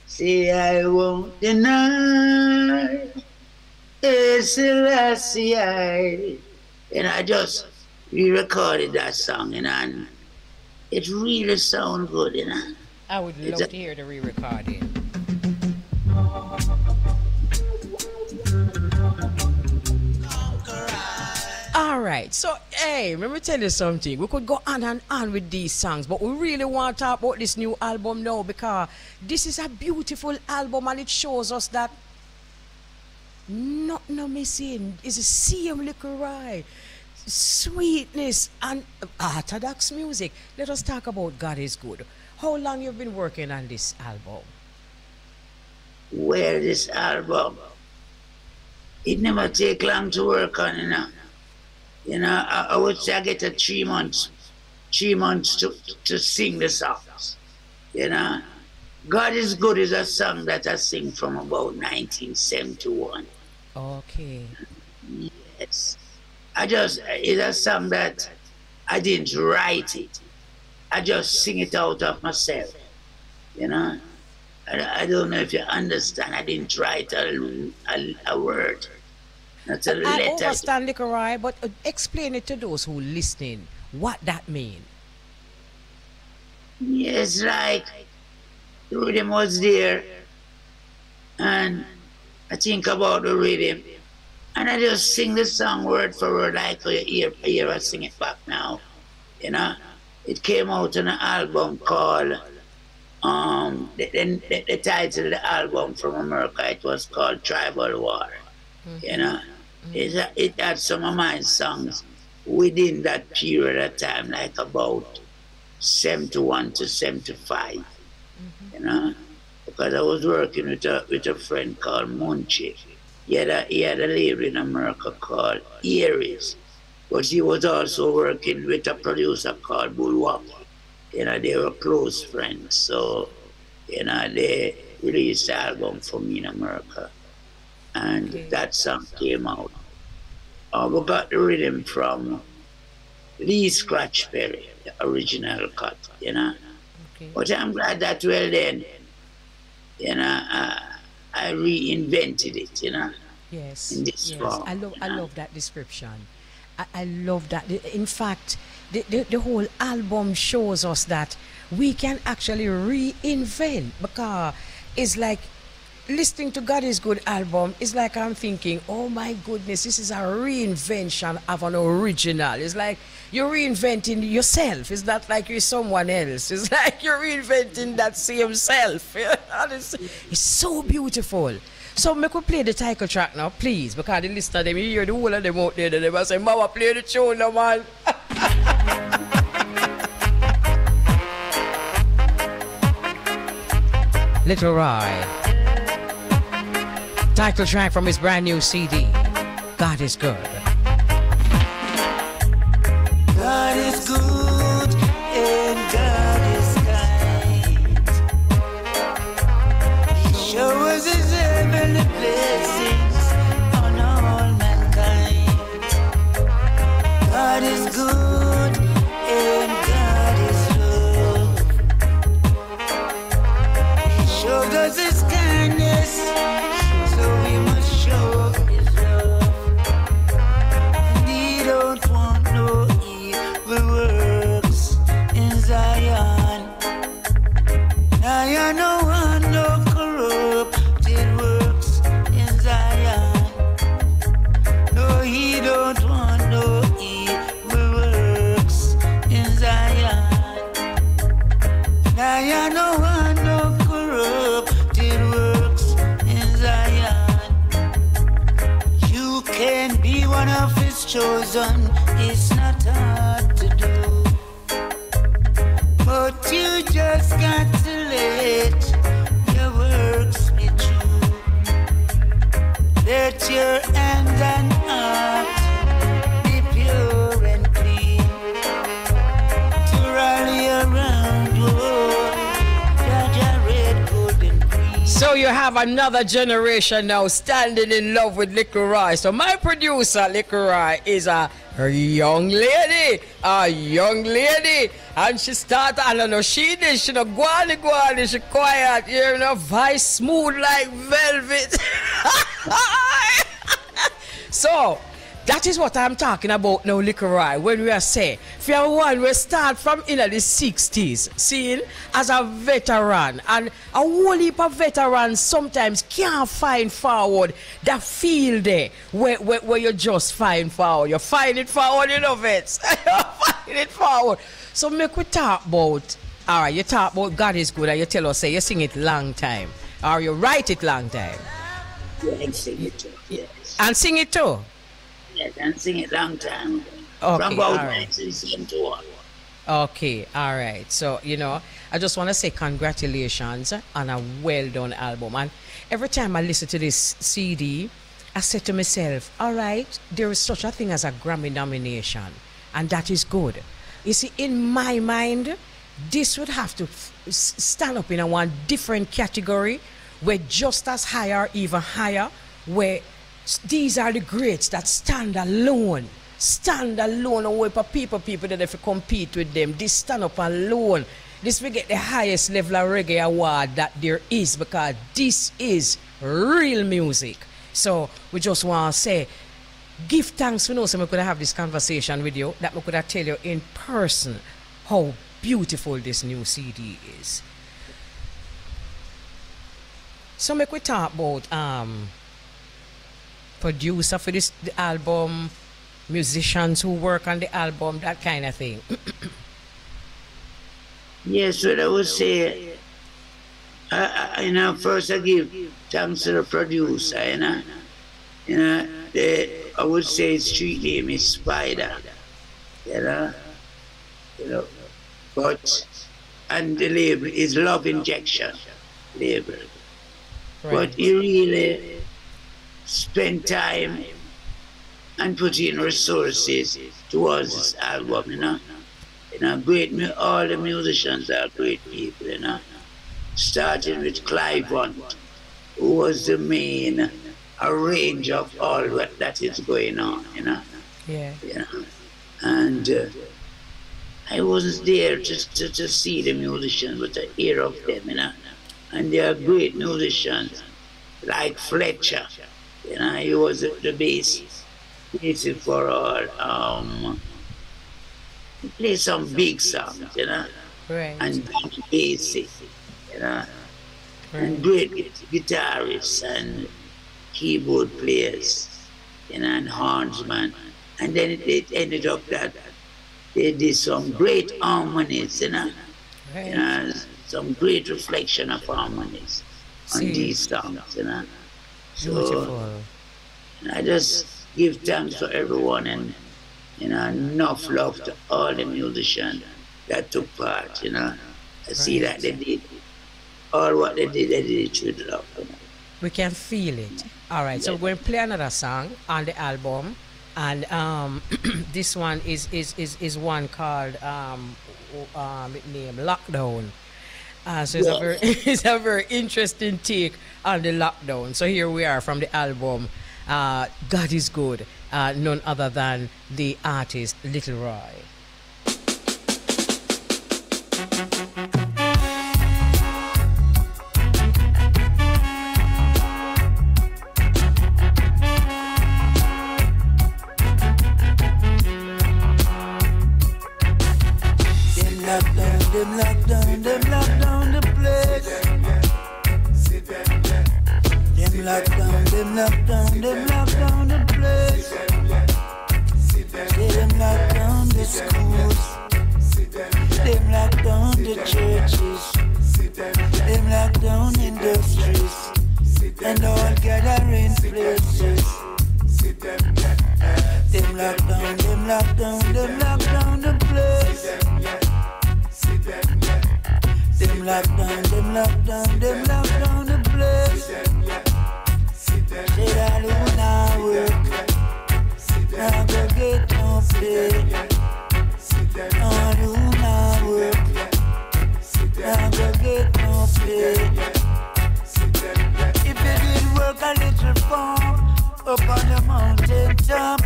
say I won't deny, it's Selassie I. And I just re-recorded that song, and it really sounds good, you know. I would love to hear the re-recording. right. So, hey, let me tell you something. We could go on and on with these songs, but we really want to talk about this new album now because this is a beautiful album and it shows us that nothing missing. It's the same little right, sweetness, and orthodox music. Let us talk about God is Good. How long you've been working on this album? Well, this album, it never take long to work on, you know. You know, I would say I get 3 months to sing the songs, you know. God is Good is a song that I sing from about 1971. Okay. Yes. It's a song that I didn't write it. I just sing it out of myself, you know. I don't know if you understand. I didn't write a word. Not a letter. I understand, Irie, but explain it to those who listening. What that mean? Yes, like the rhythm was there, and I think about the rhythm, and I just sing the song word for word, like you hear I sing it back now. You know, it came out on an album called the title of the album from America. It was called Tribal War. You know, it had some of my songs within that period of time, like about 71 to 75. You know, because I was working with a friend called Munchie. He had a label in America called Irie, but he was also working with a producer called Bulwaki. You know, they were close friends, so you know they released the album for me in America, and that song came out. We got the rhythm from Lee Scratch Perry, the original cut, you know. But I'm glad that well then, you know, I reinvented it, you know. Yes. In this form. I love that description. I love that. In fact, the whole album shows us that we can actually reinvent, because it's like listening to God is Good album, it's like I'm thinking, oh my goodness, this is a reinvention of an original. It's like you're reinventing yourself. It's not like you're someone else. It's like you're reinventing that same self. It's so beautiful. So make we play the title track now, please, because the listener, them, you hear the whole of them out there, they must say, Mama, play the tune now, man. Little Rye. Title track from his brand new CD, God is Good. God is good and God is kind. He showers his heavenly blessings on all mankind. God is good and God is love. He showed us his kindness, so we must show his love. And he don't want no evil works in Zion. Zion no want no corrupted works in Zion. No, he don't want no evil works in Zion. Zion no want no corrupted works in Zion. You can be one of his chosen, it's not hard to do, but you just got to let your works be true. Let your hands and heart be pure and clean, to rally around you, Jaja red, gold and green. So you have another generation now standing in love with Irie. So my producer, Irie, is a young lady, and she started, I don't know, she no guani, she quiet, you know, voice smooth like velvet. So, That is what I'm talking about now, Liquor. When we are say, for one, we start from in the 60s, seeing as a veteran, and a whole heap of veterans sometimes can't find forward that feel there where you just find forward. You find it forward, you know, vets. You find it forward. So make we talk about, all right, you talk about God is good, and you tell us, say, you sing it long time, or you write it long time. Yeah, and sing it too, yes. And sing it too? Yes, and sing it long time. Okay, from about right. 1971. Okay, all right. So, you know, I just want to say congratulations on a well done album. And every time I listen to this CD, I say to myself, all right, there is such a thing as a Grammy nomination, and that is good. You see, in my mind, this would have to stand up in a one different category, where just as high or even higher, where these are the greats that stand alone and wait for people that if you compete with them, this stand up alone. This will get the highest level of reggae award that there is, because this is real music. So we just want to say, give thanks for so we could have this conversation with you, that we could tell you in person how beautiful this new CD is. So make we talk about producer for the album, musicians who work on the album, that kind of thing. Yes, what I would say, first I give thanks to the producer, I would say his street name is Spider, and the label is Love Injection label. Right. But he really spent time and put in resources towards this album, all the musicians are great people, starting with Clive Hunt, who was the main arranger of all that is going on, Yeah. And I wasn't there to see the musicians, but to hear of them, and they are great musicians, like Fletcher, he was the bass for all. He played some big songs, Right. and basic, and great guitarists and keyboard players, and hornsmen. And then it ended up that they did some great harmonies, Right. Some great reflection of harmonies on these songs, So Beautiful. I just give thanks to everyone, and enough love to all the musicians that took part, I see that they did all what they did it with love. We can feel it. All right, so we're going to play another song on the album, and this one is one called named Lockdown. So it's a very interesting take on the lockdown. So here we are from the album God is Good, none other than the artist Little Roy. Them lock down the place. Them lock down the place. Them lock down the schools. Them lock down the churches. Them lock down industries. And all gathering places. Them lock down the place. Them lock down the place. Say all who now work, now go get no pay. All who now work, now go get no pay. If you did work a little farm up on the mountain top,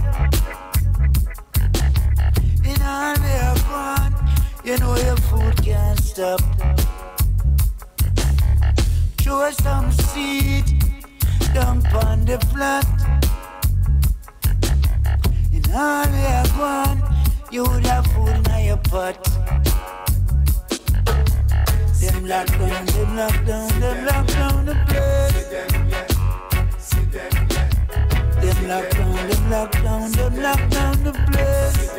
in all we have gone, you know your food can't stop. Throw some seed down on the flat. All we are gone, you would have food in your pot. Them lock down the place. Them lock down the place.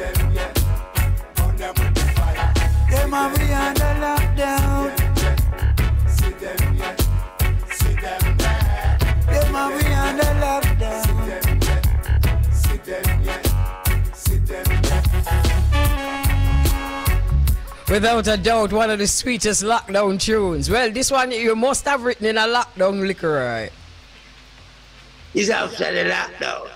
Them are we under lockdown. Them are we under lockdown. Without a doubt, one of the sweetest lockdown tunes. Well, this one you must have written in a lockdown liquor, right? It's after the lockdown.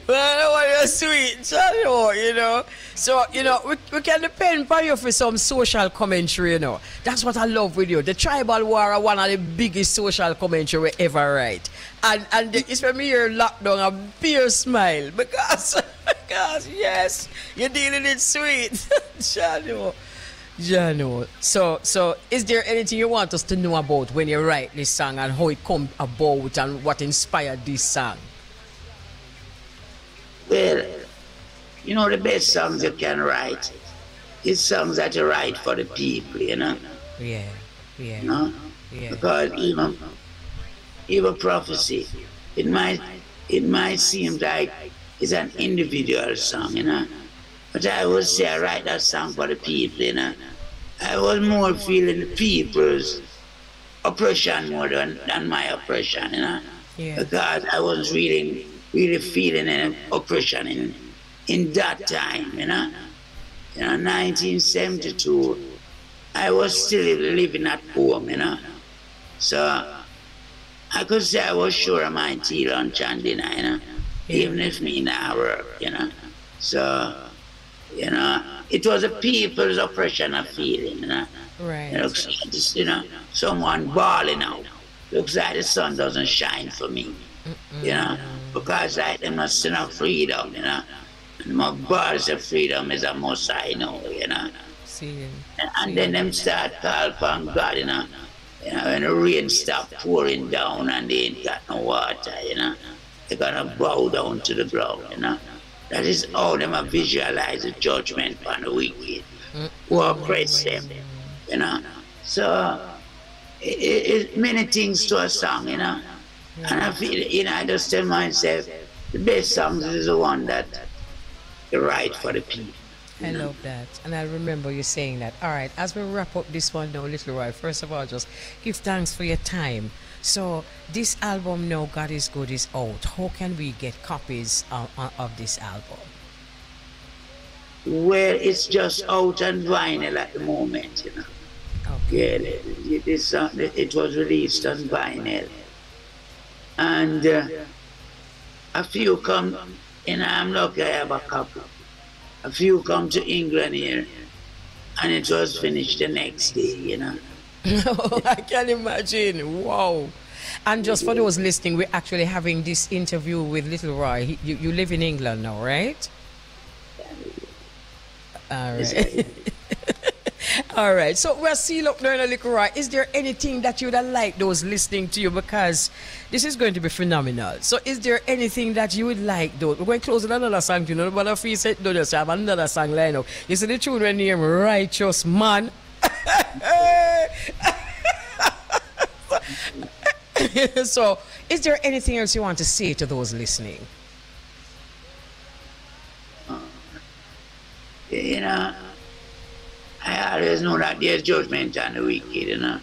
Well, you're sweet, you know. So, you know, we can depend on you for some social commentary, you know. That's what I love with you. The tribal war are one of the biggest social commentary we ever write. And it's when me hear lockdown, a beer smile. Because, yes, you're dealing it sweet. Jano. So, is there anything you want us to know about when you write this song and how it come about and what inspired this song? Well, you know, the best songs you can write is songs that you write for the people, you know? Yeah. You know? Yeah. Because even prophecy, it might seem like it's an individual song, you know? But I would say I write that song for the people, you know? I was more feeling the people's oppression more than my oppression, you know? Yeah. Because I was really feeling an oppression in that time, you know. 1972, I was still living at home, you know. So I could say I was sure of my tea, lunch, and dinner, you know, even if me not work, you know. So, you know, it was a people's oppression of feeling, you know. Right. It looks like this, you know, someone bawling out. Looks like the sun doesn't shine for me, you know. Because like they must see no freedom, you know. And my bars of freedom is a most I know, you know. And then them start call upon God, you know. When the rain stop pouring down and they ain't got no water, you know. They're gonna bow down to the ground, you know. That is how them visualize the judgment on the wicked who oppress them, you know. So it many things to a song, you know. And I feel, you know, I just tell myself, the best songs is the one that you write for the people. I love that. And I remember you saying that. All right, as we wrap up this one now, Little Roy, first of all, just give thanks for your time. So this album now, God is Good, is out. How can we get copies of this album? Well, it's just out on vinyl at the moment, you know. Okay. Yeah, it was released on vinyl. And a few come, and I'm lucky I have a couple. A few come to England here, and it was finished the next day, you know. I can imagine. Wow. And just for those listening, we're actually having this interview with Little Roy. You live in England now, right? All right. All right, so we'll seal up now, Little Roy. Is there anything that you would have liked those listening to you? Because this is going to be phenomenal. So is there anything that you would like, though? We're going to close with another song, you know, but if you said, don't just have another song line up. You see the tune when you name Righteous Man. So is there anything else you want to say to those listening? You know, I always know that there's judgment on the wicked, you know.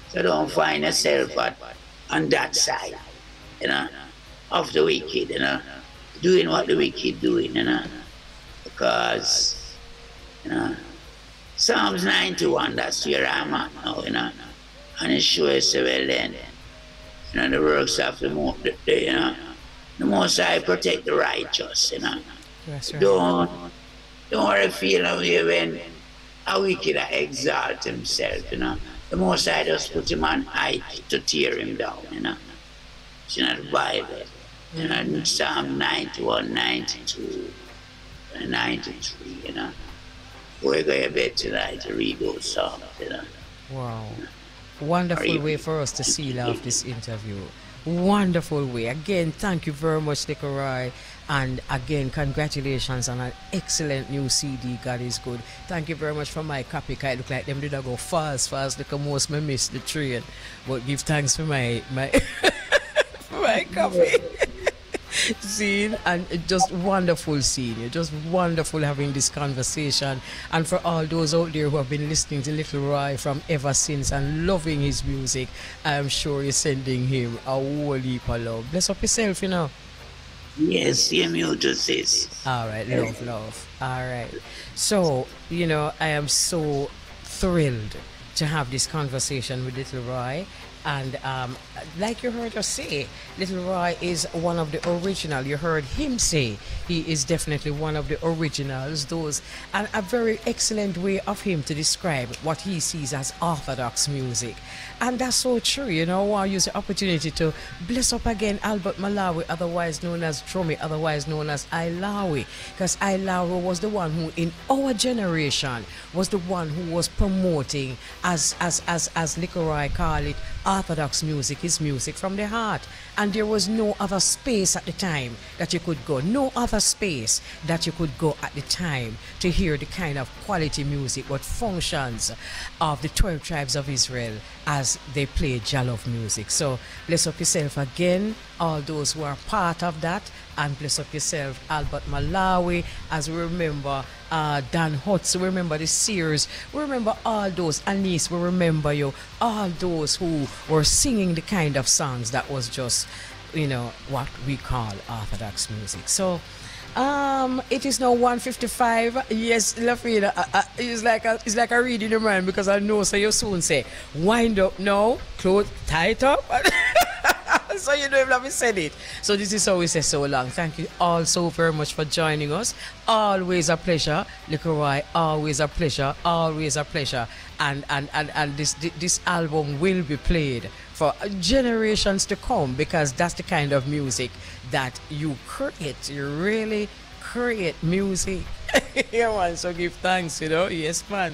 So don't find yourself on that side, you know, of the wicked, you know, doing what the wicked doing, you know. Because, you know, Psalms 91, that's where I'm at now, you know. And it shows so well then, you know, the works of the you know, the Most High protect the righteous, you know. That's right. Don't worry, feel away when a wicked exalt himself, you know. The Most High just put him on height to tear him down, you know. It's in the Bible, you know, in Psalm 91, 92, and 93, you know. We're going to bed tonight to read those songs, you know. Wow. Wonderful way for us to seal off this interview. wonderful way. Again, thank you very much, Nicorai. And again, congratulations on an excellent new CD. God is good. Thank you very much for my copy. It look like them did I go fast. Look, most me miss the train. But give thanks for my for my copy. Scene, and just wonderful scene. Just wonderful having this conversation. And for all those out there who have been listening to Little Roy from ever since and loving his music, I am sure you're sending him a whole heap of love. Bless up yourself, you know. Yes, same you to sis. All right, love. All right. So, you know, I am so thrilled to have this conversation with Little Roy. And like you heard us say, Little Roy is one of the original. You heard him say he is definitely one of the originals. And a very excellent way of him to describe what he sees as orthodox music. And that's so true, you know. I use the opportunity to bless up again Albert Malawi, otherwise known as Dromi, otherwise known as Ilawi. Because Ilawi was the one who, in our generation, was the one who was promoting, as Little Roy called it, orthodox music is music from the heart. And there was no other space at the time that you could go, no other space that you could go at the time to hear the kind of quality music, what functions of the 12 tribes of Israel as they play Jollof music. So bless up yourself again, all those who are part of that, and bless up yourself, Albert Malawi, as we remember Dan Hutz, we remember the Sears, we remember all those, Anise, we remember you, all those who were singing the kind of songs that was just, you know, what we call orthodox music. So it is now 1:55. Yes, Lafaine, it's like a reading your mind, because I know so you soon say wind up now, close tight up. So you know if I said it. So this is how we say so long. Thank you all so very much for joining us. Always a pleasure, Little Roy. Always a pleasure. Always a pleasure. And this album will be played for generations to come, because that's the kind of music that you create. You really create music. Yeah, man. So give thanks, you know. Yes, man.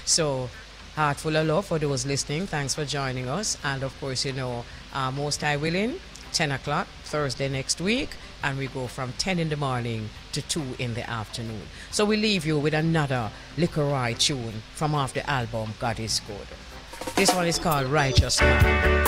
So heart full of love for those listening. Thanks for joining us. And of course, you know, most high willing, 10 o'clock Thursday next week, and we go from 10 in the morning to 2 in the afternoon. So we leave you with another Little Roy tune from off the album God is Good. This one is called Righteous Man.